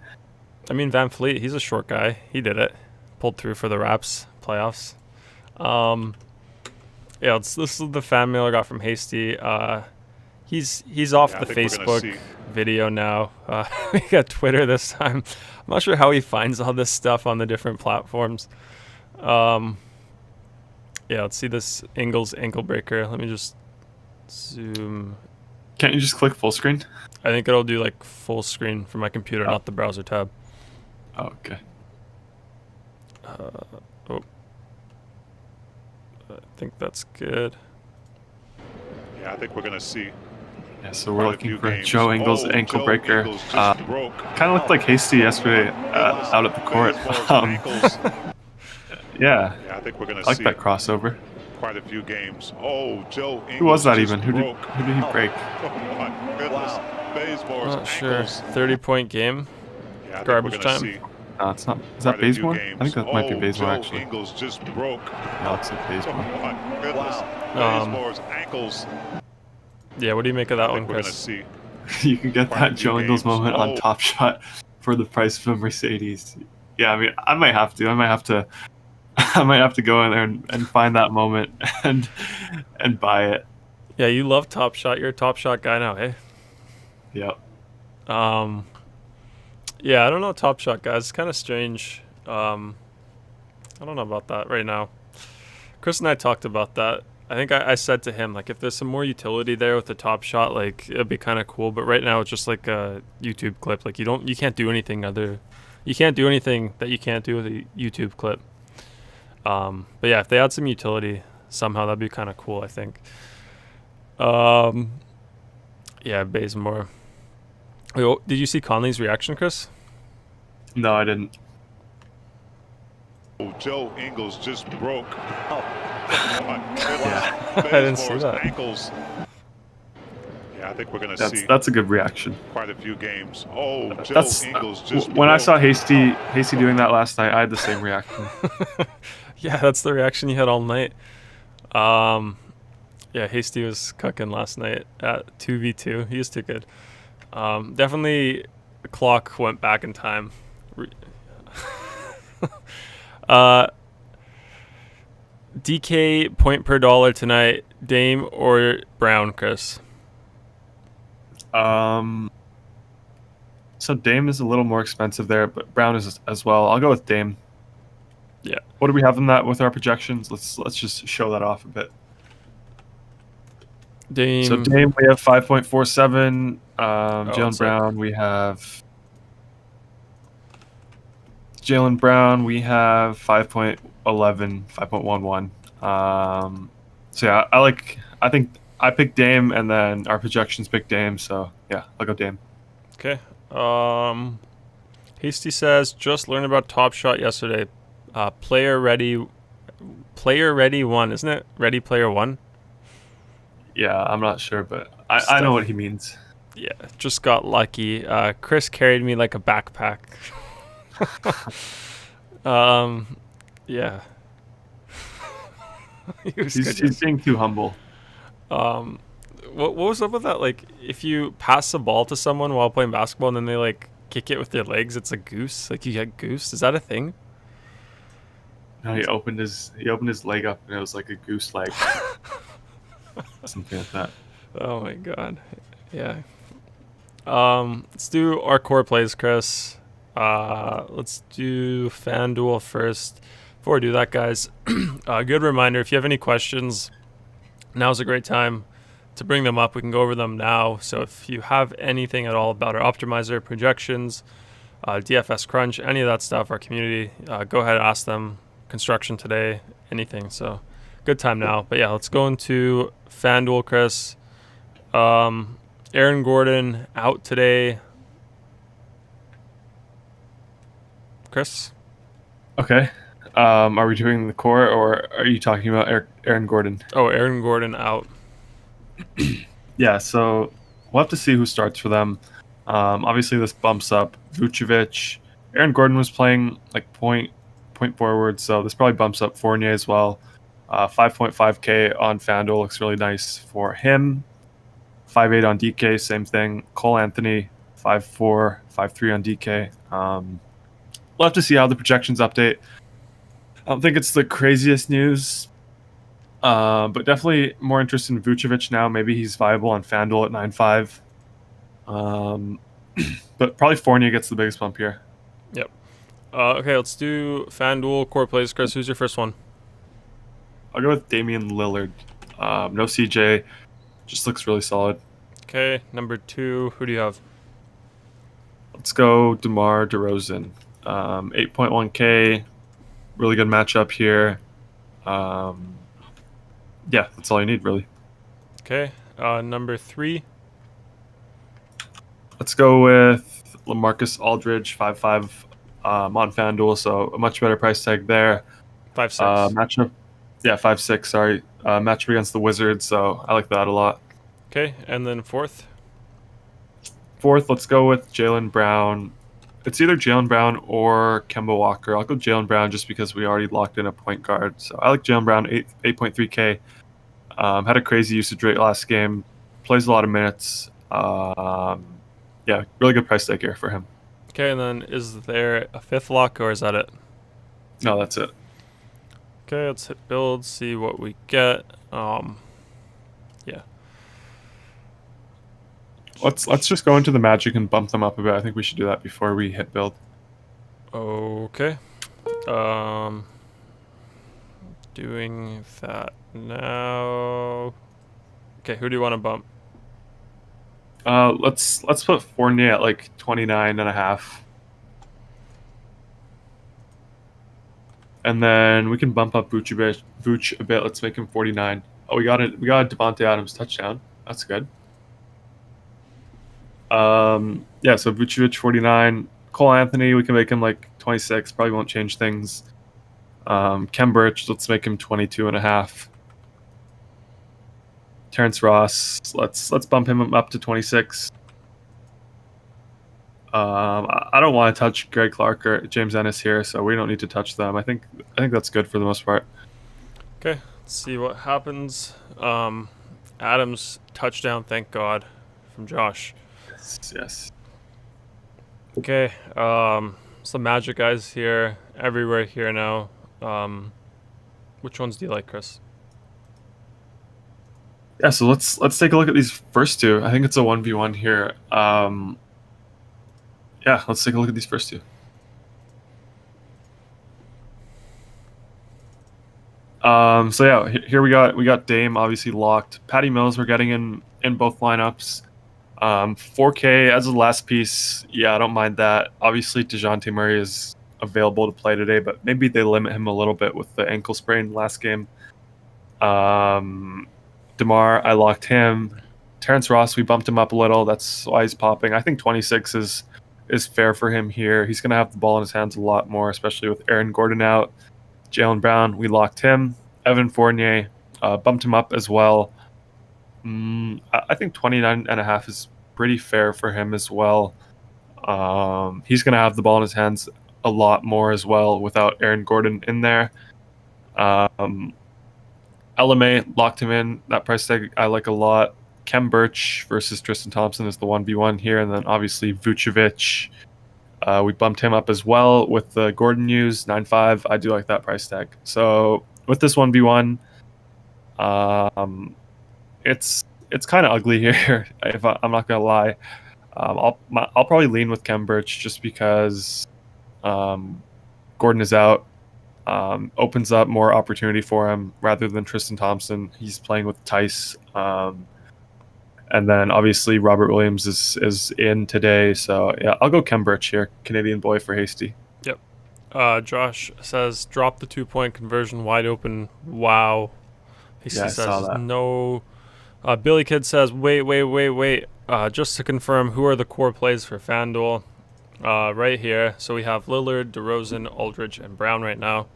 I mean, Van Fleet, he's a short guy. He did it. Pulled through for the Raps playoffs. Yeah, this is the fan mail I got from Hasty. He's off the Facebook video now. We got Twitter this time. I'm not sure how he finds all this stuff on the different platforms. Yeah, let's see this Ingles ankle breaker. Let me just zoom. Can't you just click full screen? I think it'll do like full screen for my computer, not the browser tab. Oh, okay. I think that's good. Yeah, I think we're gonna see. Yeah, so we're looking for Joe Ingles ankle breaker. Kind of looked like Hasty yesterday out at the court. Yeah, I think we're gonna I like see that crossover. quite a few games. Oh, Joe Ingles. Who was that just even? Who did he break? Oh my goodness. Bazemore's Not sure. ankles. 30-point game. Yeah, I think Garbage we're gonna time. see No, it's not. Is that quite a few Bazemore? games. I think that might be Bazemore Joe actually. Ingles just broke. Yeah, looks like Oh Bazemore. my goodness. Bazemore's ankles. Yeah, what do you make of that I one, think we're gonna Chris? see. You can get Quite a that few Joe Ingles games. moment on Oh. Top Shot for the price of a Mercedes. Yeah, I mean, I might have to go in there and find that moment and buy it. Yeah, you love Top Shot. You're a Top Shot guy now, hey? Yep. Yeah, I don't know Top Shot, guys. It's kind of strange. I don't know about that right now. Chris and I talked about that. I think I said to him, like, if there's some more utility there with the Top Shot, like, it'd be kind of cool. But right now, it's just like a YouTube clip. Like, you can't do anything that you can't do with a YouTube clip. But yeah, if they add some utility somehow, that'd be kind of cool, I think. Yeah, Bazemore. Wait, did you see Conley's reaction, Chris? No, I didn't. Oh, Joe Ingles just broke. Oh my goodness. Yeah. I didn't see Bazemore's that. ankles. Yeah, I think we're gonna see That's a good reaction. quite a few games. Oh, Joe That's Ingles just when I broke. saw Hasty doing that last night. I had the same reaction. Yeah, that's the reaction you had all night. Yeah, Hasty was cooking last night at 2v2. He was too good. Definitely the clock went back in time. DK point per dollar tonight, Dame or Brown, Chris? So Dame is a little more expensive there, but Brown is as well. I'll go with Dame. Yeah. What do we have in that with our projections? Let's just show that off a bit. Dame. So Dame, we have 5.47. Jalen it's Brown, we have. Jalen Brown, we have 5.11, 5.11. So yeah, I think I picked Dame, and then our projections picked Dame. So yeah, I'll go Dame. Okay. Hasty says just learned about Top Shot yesterday. Player ready 1, isn't it? Ready Player 1. Yeah, I'm not sure, but I know what he means. Yeah, just got lucky. Chris carried me like a backpack. Yeah. He's being too humble. What was up with that? Like, if you pass the ball to someone while playing basketball and then they like kick it with their legs, it's a goose. Like, you get goose. Is that a thing? No, he opened his leg up and it was like a goose leg. Something like that. Oh my god. Yeah. Let's do our core plays, Chris. Let's do FanDuel first. Before we do that, guys, good reminder, if you have any questions, now's a great time to bring them up. We can go over them now. So if you have anything at all about our optimizer, projections, DFS crunch, any of that stuff, our community, go ahead and ask them. Construction today, anything. So good time now. But yeah, let's go into FanDuel, Chris. Aaron Gordon out today. Chris? Okay. Are we doing the core, or are you talking about Aaron Gordon? Oh, Aaron Gordon out. Yeah, so we'll have to see who starts for them. Obviously, this bumps up Vucevic. Aaron Gordon was playing like point forward, so this probably bumps up Fournier as well. 5.5K on FanDuel looks really nice for him. 5.8 on DK, same thing. Cole Anthony, 5.4, 5.3 on DK. We'll have to see how the projections update. I don't think it's the craziest news, but definitely more interest in Vucevic now. Maybe he's viable on FanDuel at 9.5. But probably Fournier gets the biggest bump here. Yep. Okay, let's do FanDuel core plays. Chris, who's your first one? I'll go with Damian Lillard. No CJ. Just looks really solid. Okay, number 2, who do you have? Let's go DeMar DeRozan. 8.1K. Really good matchup here. Yeah, that's all you need, really. Okay, number 3. Let's go with LaMarcus Aldridge, 5.5 on FanDuel, so a much better price tag there. 5.6. Matchup, yeah, 5.6. Sorry, matchup against the Wizards, so I like that a lot. Okay, and then 4th. 4th, let's go with Jaylen Brown. It's either Jaylen Brown or Kemba Walker. I'll go Jaylen Brown just because we already locked in a point guard. So I like Jaylen Brown, 8.3K. Had a crazy usage rate last game. Plays a lot of minutes. Yeah, really good price tag here for him. Okay, and then is there a 5th lock, or is that it? No, that's it. Okay, let's hit build, see what we get. Yeah. Let's just go into the Magic and bump them up a bit. I think we should do that before we hit build. Okay. Doing that now. Okay, who do you want to bump? Let's put Fournier at like 29.5. And then we can bump up Vooch a bit. Let's make him 49. Oh, we got a Devontae Adams touchdown. That's good. Yeah, so Vucevic 49. Cole Anthony, we can make him like 26. Probably won't change things. Kem Birch, let's make him 22.5. Terrence Ross, let's bump him up to 26. I don't want to touch Greg Clark or James Ennis here, so we don't need to touch them. I think that's good for the most part. Okay, let's see what happens. Adams touchdown, thank God, from Josh. Yes. Okay, some Magic guys here, everywhere here now. Which ones do you like, Chris? Yeah, so let's take a look at these first two. I think it's a 1v1 here. Yeah, let's take a look at these first two. So yeah, here we got Dame obviously locked. Patty Mills we're getting in both lineups. 4K as a last piece. Yeah, I don't mind that. Obviously, DeJounte Murray is available to play today, but maybe they limit him a little bit with the ankle sprain last game. DeMar, I locked him. Terrence Ross, we bumped him up a little. That's why he's popping. I think 26 is fair for him here. He's going to have the ball in his hands a lot more, especially with Aaron Gordon out. Jaylen Brown, we locked him. Evan Fournier, bumped him up as well. I think 29.5 is pretty fair for him as well. He's going to have the ball in his hands a lot more as well without Aaron Gordon in there. LMA locked him in. That price tag I like a lot. Kem Birch versus Tristan Thompson is the 1v1 here. And then obviously Vucevic. We bumped him up as well with the Gordon news, 9.5. I do like that price tag. So with this 1v1, it's kind of ugly here. I'm not gonna lie. I'll probably lean with Kem Birch just because Gordon is out. Opens up more opportunity for him rather than Tristan Thompson. He's playing with Tice. And then obviously Robert Williams is in today. So yeah, I'll go Kem Birch here. Canadian boy for Hasty. Yep. Josh says drop the 2-point conversion wide open. Wow. Hasty Yeah, I says saw that. no. Billy Kid says wait. Just to confirm, who are the core plays for FanDuel? Right here. So we have Lillard, DeRozan, Aldridge, and Brown right now.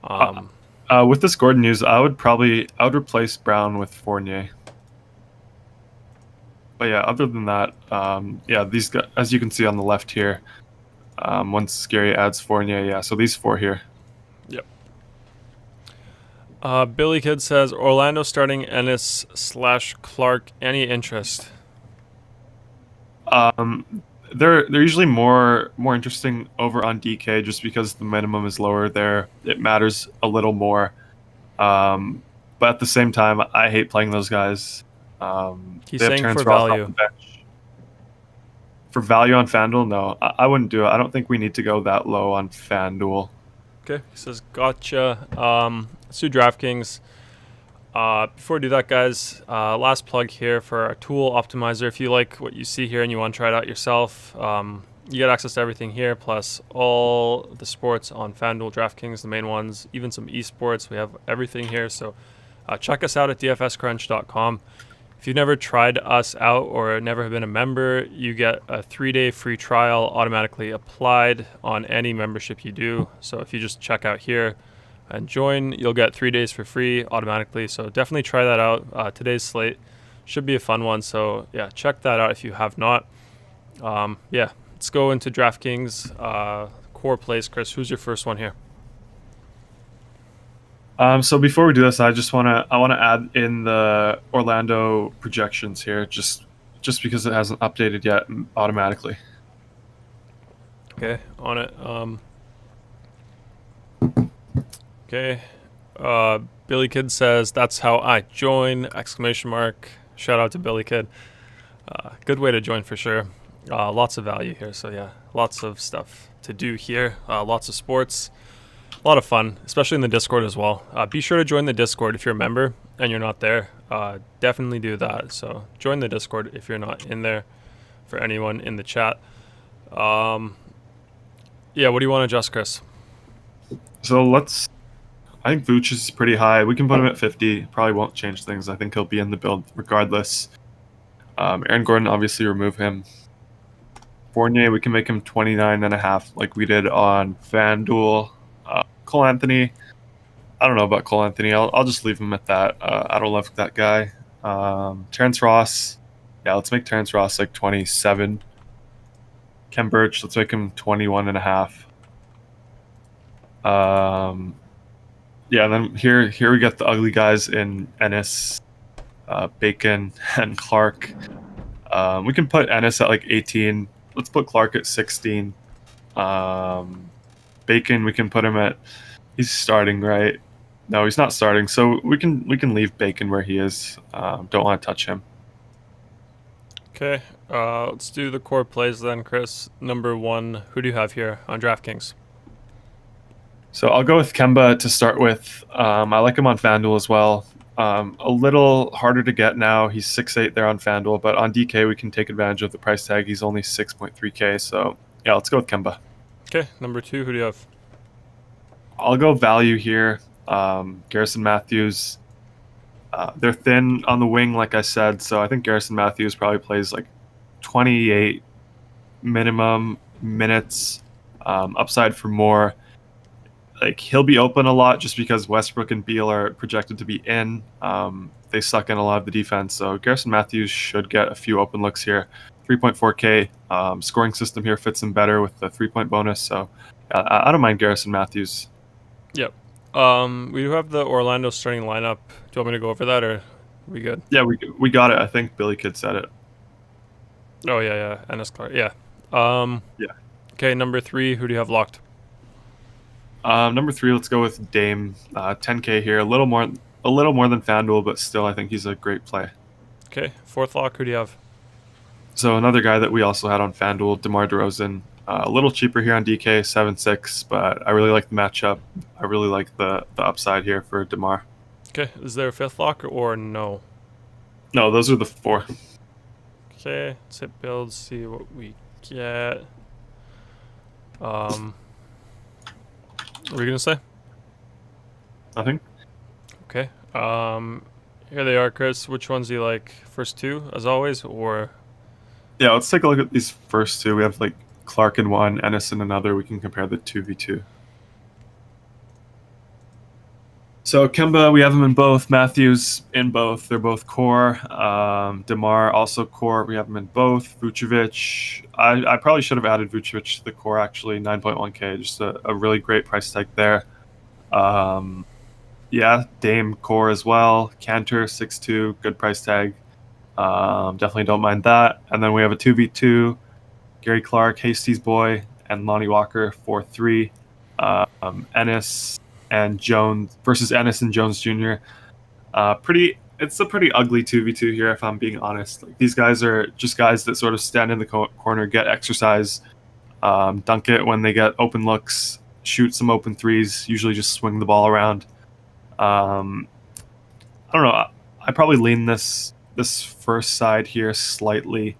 With this Gordon news, I would replace Brown with Fournier. But yeah, other than that, yeah, these guys, as you can see on the left here, once Garry adds Fournier, yeah, so these 4 here. Yep. Billy Kid says Orlando starting Ennis/Clark. Any interest? They're usually more interesting over on DK just because the minimum is lower there. It matters a little more. But at the same time, I hate playing those guys. He's saying for value. For value on FanDuel, no, I wouldn't do it. I don't think we need to go that low on FanDuel. Okay, he says gotcha. Let's do DraftKings. Before we do that, guys, last plug here for our tool optimizer. If you like what you see here and you want to try it out yourself, you get access to everything here, plus all the sports on FanDuel, DraftKings, the main ones, even some esports. We have everything here. So check us out at dfscrunch.com. If you've never tried us out or never have been a member, you get a 3-day free trial automatically applied on any membership you do. So if you just check out here and join, you'll get 3 days for free automatically. So definitely try that out. Today's slate should be a fun one. So yeah, check that out if you have not. Yeah, let's go into DraftKings core plays. Chris, who's your first one here? So before we do this, I want to add in the Orlando projections here, just because it hasn't updated yet automatically. Okay, on it. Okay. Billy Kid says that's how I join! Exclamation mark. Shout out to Billy Kid. Good way to join for sure. Lots of value here. So yeah, lots of stuff to do here. Lots of sports. A lot of fun, especially in the Discord as well. Be sure to join the Discord if you're a member and you're not there. Definitely do that. So join the Discord if you're not in there. For anyone in the chat. Yeah, what do you want to adjust, Chris? So I think Vooch is pretty high. We can put him at 50. Probably won't change things. I think he'll be in the build regardless. Aaron Gordon, obviously remove him. Fournier, we can make him 29.5 like we did on FanDuel. Cole Anthony, I don't know about Cole Anthony. I'll just leave him at that. I don't love that guy. Terrence Ross, yeah, let's make Terrence Ross like 27. Kem Birch, let's make him 21.5. Yeah, and then here we get the ugly guys in Ennis, Bacon, and Clark. We can put Ennis at like 18. Let's put Clark at 16. Bacon, we can put him at. He's starting, right? No, he's not starting. So we can leave Bacon where he is. Don't want to touch him. Okay, let's do the core plays then, Chris. Number 1, who do you have here on DraftKings? So I'll go with Kemba to start with. I like him on FanDuel as well. A little harder to get now. He's 6'8" there on FanDuel, but on DK we can take advantage of the price tag. He's only 6.3K. So yeah, let's go with Kemba. Okay, number 2, who do you have? I'll go value here. Garrison Matthews. They're thin on the wing, like I said, so I think Garrison Matthews probably plays like 28 minimum minutes, upside for more. Like he'll be open a lot just because Westbrook and Beal are projected to be in. They suck in a lot of the defense, so Garrison Matthews should get a few open looks here. 3.4K scoring system here fits him better with the 3-point bonus, so I don't mind Garrison Matthews. Yep. We do have the Orlando starting lineup. Do you want me to go over that, or are we good? Yeah, we got it. I think Billy Kid said it. Oh yeah, Ennis Clark. Yeah. Yeah. Okay, number 3, who do you have locked? Number 3, let's go with Dame. 10K here, a little more than FanDuel, but still, I think he's a great play. Okay, 4th lock, who do you have? So another guy that we also had on FanDuel, DeMar DeRozan. A little cheaper here on DK, 7.6, but I really like the matchup. I really like the upside here for DeMar. Okay, is there a 5th lock or no? No, those are the 4. Okay, let's hit build, see what we get. What were you gonna say? Nothing. Okay. Here they are, Chris. Which ones do you like? First 2, as always, or? Yeah, let's take a look at these first 2. We have like Clark in 1, Ennis in another. We can compare the 2v2. So Kemba, we have him in both. Matthews in both. They're both core. DeMar also core. We have him in both. Vucevic. I probably should have added Vucevic to the core actually. 9.1K. Just a really great price tag there. Yeah, Dame core as well. Cantor 6'2", good price tag. Definitely don't mind that. And then we have a 2v2. Gary Clark, Hastie's boy, and Lonnie Walker 4-3. Ennis and Jones versus Ennis and Jones Jr. It's a pretty ugly 2v2 here, if I'm being honest. Like, these guys are just guys that sort of stand in the corner, get exercise, dunk it when they get open looks, shoot some open threes, usually just swing the ball around. I don't know. I probably lean this first side here slightly.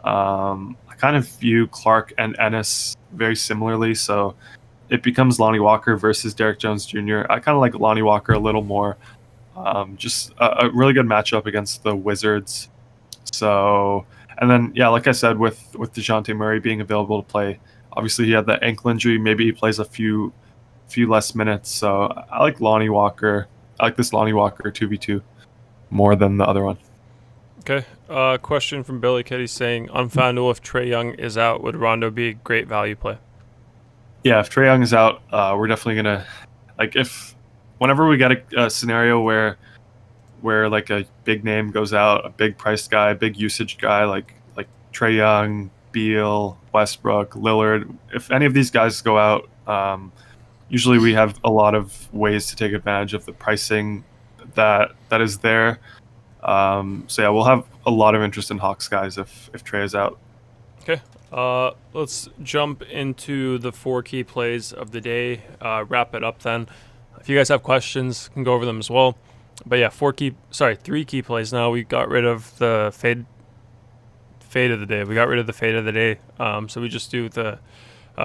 I kind of view Clark and Ennis very similarly, so it becomes Lonnie Walker versus Derrick Jones Jr. I kind of like Lonnie Walker a little more. Just a really good matchup against the Wizards. So, and then, yeah, like I said, with DeJounte Murray being available to play, obviously he had that ankle injury. Maybe he plays a few less minutes. So I like Lonnie Walker. I like this Lonnie Walker 2v2 more than the other one. Okay. Question from Billy Kitty saying, on FanDuel, if Trae Young is out, would Rondo be a great value play? Yeah, if Trae Young is out, we're definitely going to, like, whenever we get a scenario where like a big name goes out, a big price guy, big usage guy, like Trae Young, Beal, Westbrook, Lillard, if any of these guys go out, usually we have a lot of ways to take advantage of the pricing that is there. So yeah, we'll have a lot of interest in Hawks guys if Trae is out. Okay. Let's jump into the 4 key plays of the day. Wrap it up then. If you guys have questions, can go over them as well. But yeah, 3 key plays now. We got rid of the fade of the day. We got rid of the fade of the day. So we just do the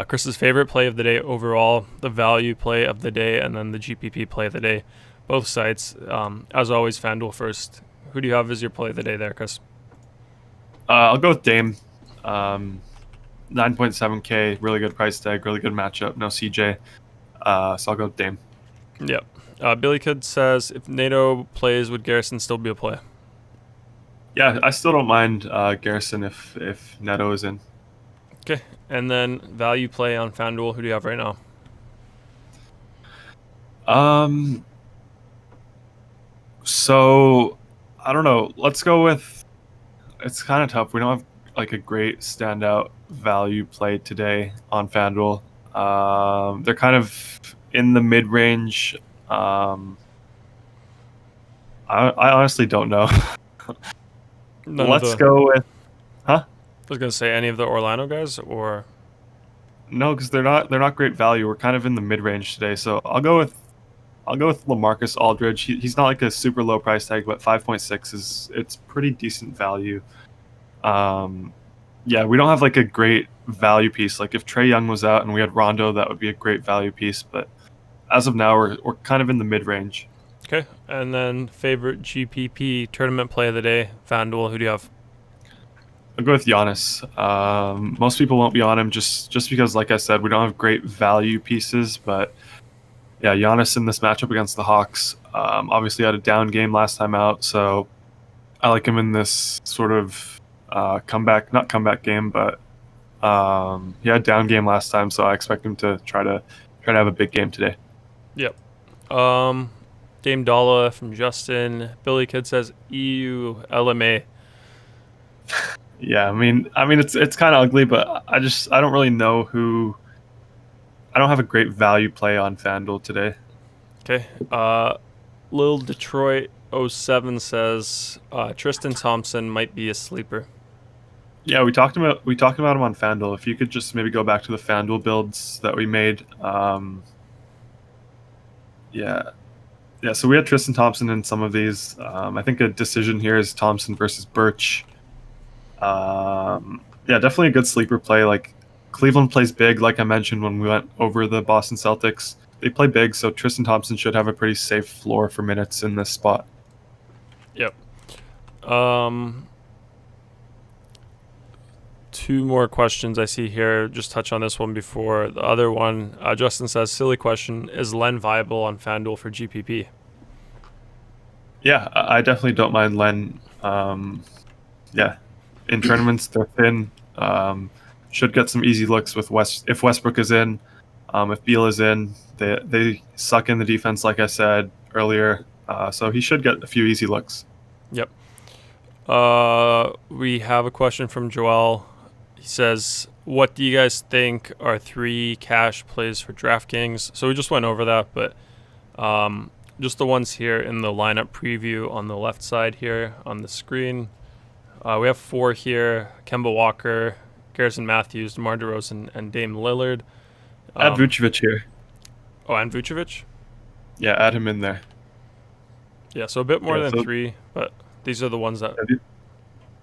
Chris's favorite play of the day overall, the value play of the day, and then the GPP play of the day. Both sites. As always, FanDuel first. Who do you have as your play of the day there, Chris? I'll go with Dame. 9.7K, really good price tag, really good matchup. No CJ. So I'll go with Dame. Yep. Billy Kid says, if Nato plays, would Garrison still be a play? Yeah, I still don't mind Garrison if Neto is in. Okay. And then value play on FanDuel. Who do you have right now? So I don't know. Let's go with. It's kind of tough. We don't have like a great standout value play today on FanDuel. They're kind of in the mid range. I honestly don't know. Let's go with. Huh? I was gonna say any of the Orlando guys, or no, because they're not great value. We're kind of in the mid range today, so I'll go with LaMarcus Aldridge. He's not like a super low price tag, but 5.6 it's pretty decent value. Yeah, we don't have like a great value piece. Like if Trae Young was out and we had Rondo, that would be a great value piece. But as of now, we're kind of in the mid range. Okay, and then favorite GPP tournament play of the day, FanDuel. Who do you have? I'll go with Giannis. Most people won't be on him just because, like I said, we don't have great value pieces. But yeah, Giannis in this matchup against the Hawks obviously had a down game last time out, so I like him in this sort of not comeback game, but he had a down game last time, so I expect him to try to have a big game today. Yep. Dame Dalla from Justin. Billy Kid says EU LMA. Yeah, I mean it's kind of ugly, but I don't really know who. I don't have a great value play on FanDuel today. Okay. Lil Detroit 07 says Tristan Thompson might be a sleeper. Yeah, we talked about him on FanDuel. If you could just maybe go back to the FanDuel builds that we made. Yeah, so we had Tristan Thompson in some of these. I think a decision here is Thompson versus Birch. Yeah, definitely a good sleeper play. Like Cleveland plays big, like I mentioned when we went over the Boston Celtics. They play big, so Tristan Thompson should have a pretty safe floor for minutes in this spot. Yep. 2 more questions I see here. Just touch on this one before the other one. Justin says, silly question, is Len viable on FanDuel for GPP? Yeah, I definitely don't mind Len. Yeah, in tournaments they're thin. Should get some easy looks with if Westbrook is in. If Beal is in, they suck in the defense, like I said earlier. So he should get a few easy looks. Yep. We have a question from Joel. He says, what do you guys think are 3 cash plays for DraftKings? So we just went over that, but just the ones here in the lineup preview on the left side here on the screen. We have 4 here: Kemba Walker, Garrison Matthews, DeMar DeRozan, and Dame Lillard. Add Vucevic here. Oh, and Vucevic? Yeah, add him in there. Yeah, so a bit more than 3, but these are the ones that...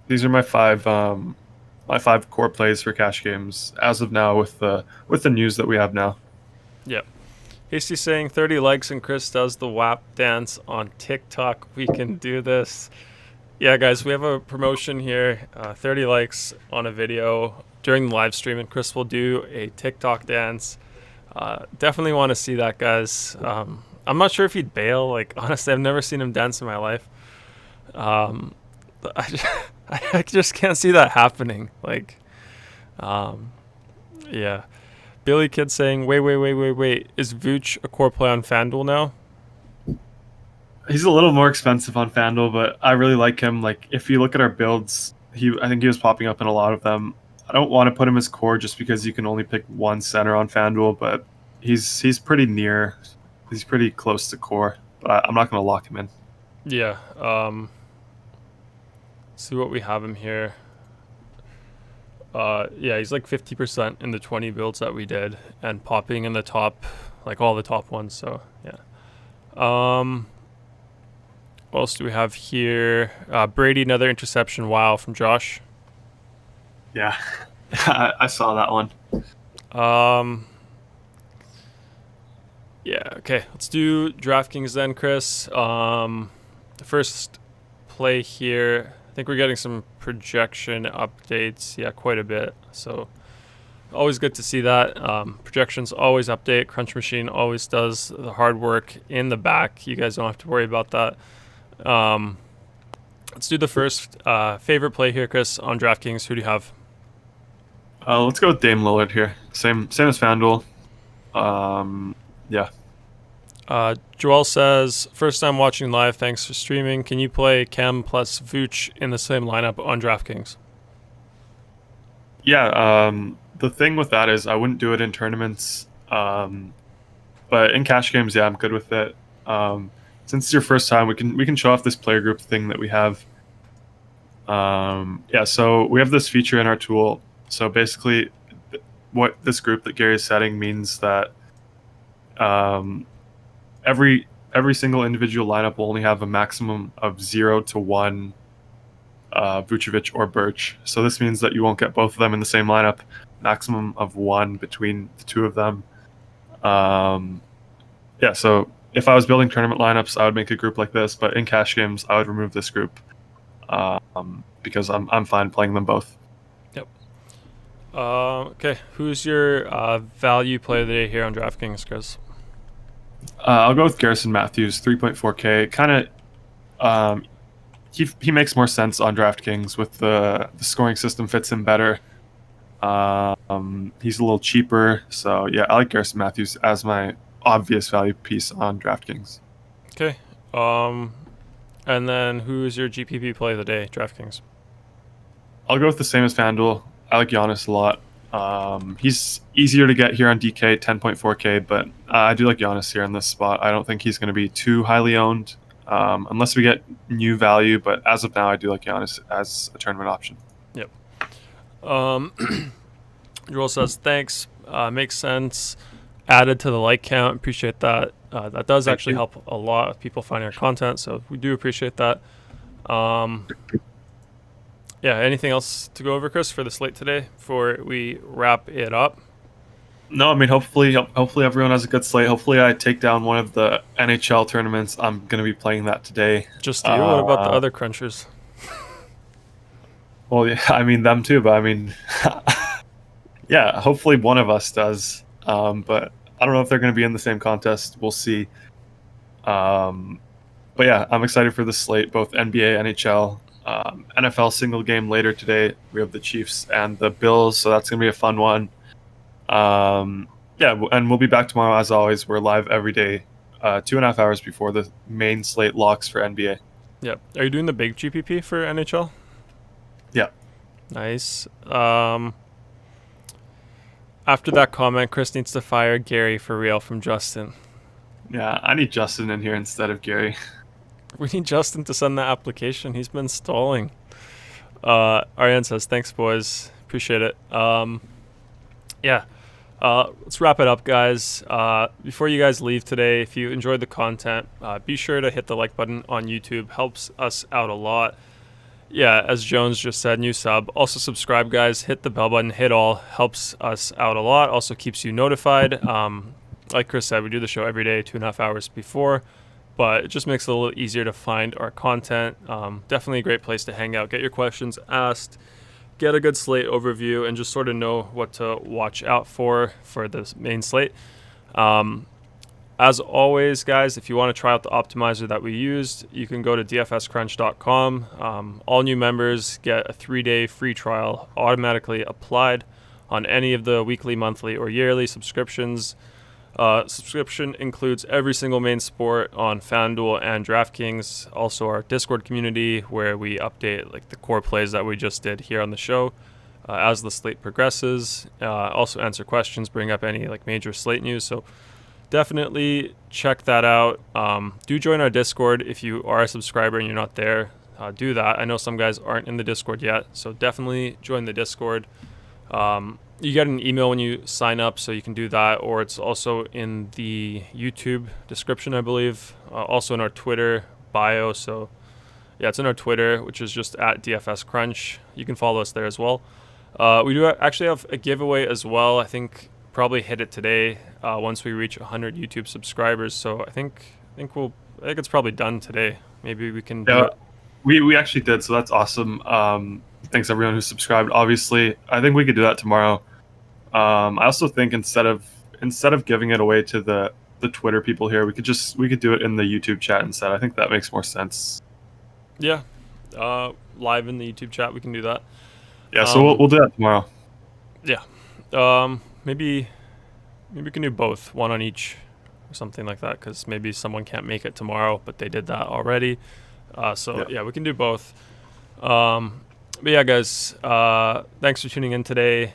These are my 5 core plays for cash games as of now with the news that we have now. Yep. Hasty saying 30 likes and Chris does the WAP dance on TikTok. We can do this. Yeah, guys, we have a promotion here. 30 likes on a video during the live stream, and Chris will do a TikTok dance. Definitely want to see that, guys. I'm not sure if he'd bail. Like, honestly, I've never seen him dance in my life. I just can't see that happening. Like, yeah. Billy Kid saying, wait. Is Vooch a core play on FanDuel now? He's a little more expensive on FanDuel, but I really like him. Like, if you look at our builds, I think he was popping up in a lot of them. I don't want to put him as core just because you can only pick one center on FanDuel, but he's pretty near. He's pretty close to core, but I'm not going to lock him in. Yeah. See what we have him here. Yeah, he's like 50% in the 20 builds that we did, and popping in the top, like all the top ones. So yeah. What else do we have here? Brady, another interception. Wow, from Josh. Yeah, I saw that one. Yeah. Okay, let's do DraftKings then, Chris. The first play here. I think we're getting some projection updates. Yeah, quite a bit. So always good to see that. Projections always update. Crunch Machine always does the hard work in the back. You guys don't have to worry about that. Let's do the first favorite play here, Chris, on DraftKings. Who do you have? Let's go with Dame Lillard here. Same as FanDuel. Yeah. Joel says, first time watching live, thanks for streaming. Can you play Kem plus Vooch in the same lineup on DraftKings? Yeah, the thing with that is I wouldn't do it in tournaments. But in cash games, yeah, I'm good with it. Since it's your first time, we can show off this player group thing that we have. Yeah, so we have this feature in our tool. So basically, what this group that Gary is setting means that every single individual lineup will only have a maximum of 0 to 1 Vucevic or Birch. So this means that you won't get both of them in the same lineup. Maximum of 1 between the two of them. Yeah, so if I was building tournament lineups, I would make a group like this. But in cash games, I would remove this group because I'm fine playing them both. Yep. Okay, who's your value play of the day here on DraftKings, Chris? I'll go with Garrison Matthews, 3.4K. Kind of, he makes more sense on DraftKings with the scoring system fits him better. He's a little cheaper, so yeah, I like Garrison Matthews as my obvious value piece on DraftKings. Okay. And then who is your GPP play of the day, DraftKings? I'll go with the same as FanDuel. I like Giannis a lot. He's easier to get here on DK, 10.4K, but I do like Giannis here in this spot. I don't think he's going to be too highly owned unless we get new value, but as of now, I do like Giannis as a tournament option. Yep. Joel says, thanks. Makes sense. Added to the like count. Appreciate that. That does actually help a lot of people finding our content, so we do appreciate that. Yeah, anything else to go over, Chris, for the slate today before we wrap it up? No, I mean, hopefully everyone has a good slate. Hopefully I take down one of the NHL tournaments. I'm going to be playing that today. Just you? What about the other crunchers? Well, yeah, I mean them too, but I mean, yeah, hopefully one of us does. But I don't know if they're going to be in the same contest. We'll see. But yeah, I'm excited for the slate, both NBA, NHL, NFL single game later today. We have the Chiefs and the Bills, so that's going to be a fun one. Yeah, and we'll be back tomorrow as always. We're live every day, 2.5 hours before the main slate locks for NBA. Yep. Are you doing the big GPP for NHL? Yeah. Nice. After that comment, Chris needs to fire Garry for real from Justin. Yeah, I need Justin in here instead of Garry. We need Justin to send the application. He's been stalling. Ariane says, thanks, boys. Appreciate it. Yeah. Let's wrap it up, guys. Before you guys leave today, if you enjoyed the content, be sure to hit the like button on YouTube. Helps us out a lot. Yeah, as Jones just said, new sub. Also subscribe, guys. Hit the bell button. Hit all. Helps us out a lot. Also keeps you notified. Like Chris said, we do the show every day, 2.5 hours before. But it just makes it a little easier to find our content. Definitely a great place to hang out. Get your questions asked. Get a good slate overview and just sort of know what to watch out for the main slate. As always, guys, if you want to try out the optimizer that we used, you can go to dfscrunch.com. All new members get a 3-day free trial automatically applied on any of the weekly, monthly, or yearly subscriptions. Subscription includes every single main sport on FanDuel and DraftKings. Also our Discord community where we update like the core plays that we just did here on the show as the slate progresses. Also answer questions, bring up any like major slate news. So definitely check that out. Do join our Discord if you are a subscriber and you're not there. Do that. I know some guys aren't in the Discord yet, so definitely join the Discord. You get an email when you sign up, so you can do that, or it's also in the YouTube description, I believe. Also in our Twitter bio. So yeah, it's in our Twitter, which is just at DFS Crunch. You can follow us there as well. We do actually have a giveaway as well. I think probably hit it today once we reach 100 YouTube subscribers. So I think it's probably done today. Maybe we can do it. We actually did, so that's awesome. Thanks everyone who subscribed. Obviously, I think we could do that tomorrow. I also think instead of giving it away to the Twitter people here, we could do it in the YouTube chat instead. I think that makes more sense. Yeah, live in the YouTube chat, we can do that. Yeah, so we'll do that tomorrow. Yeah, maybe we can do both, one on each, or something like that, because maybe someone can't make it tomorrow, but they did that already. Yeah, we can do both. But yeah, guys, thanks for tuning in today.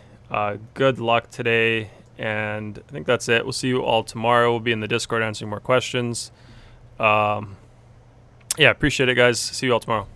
Good luck today, and I think that's it. We'll see you all tomorrow. We'll be in the Discord answering more questions. Yeah, appreciate it, guys. See you all tomorrow.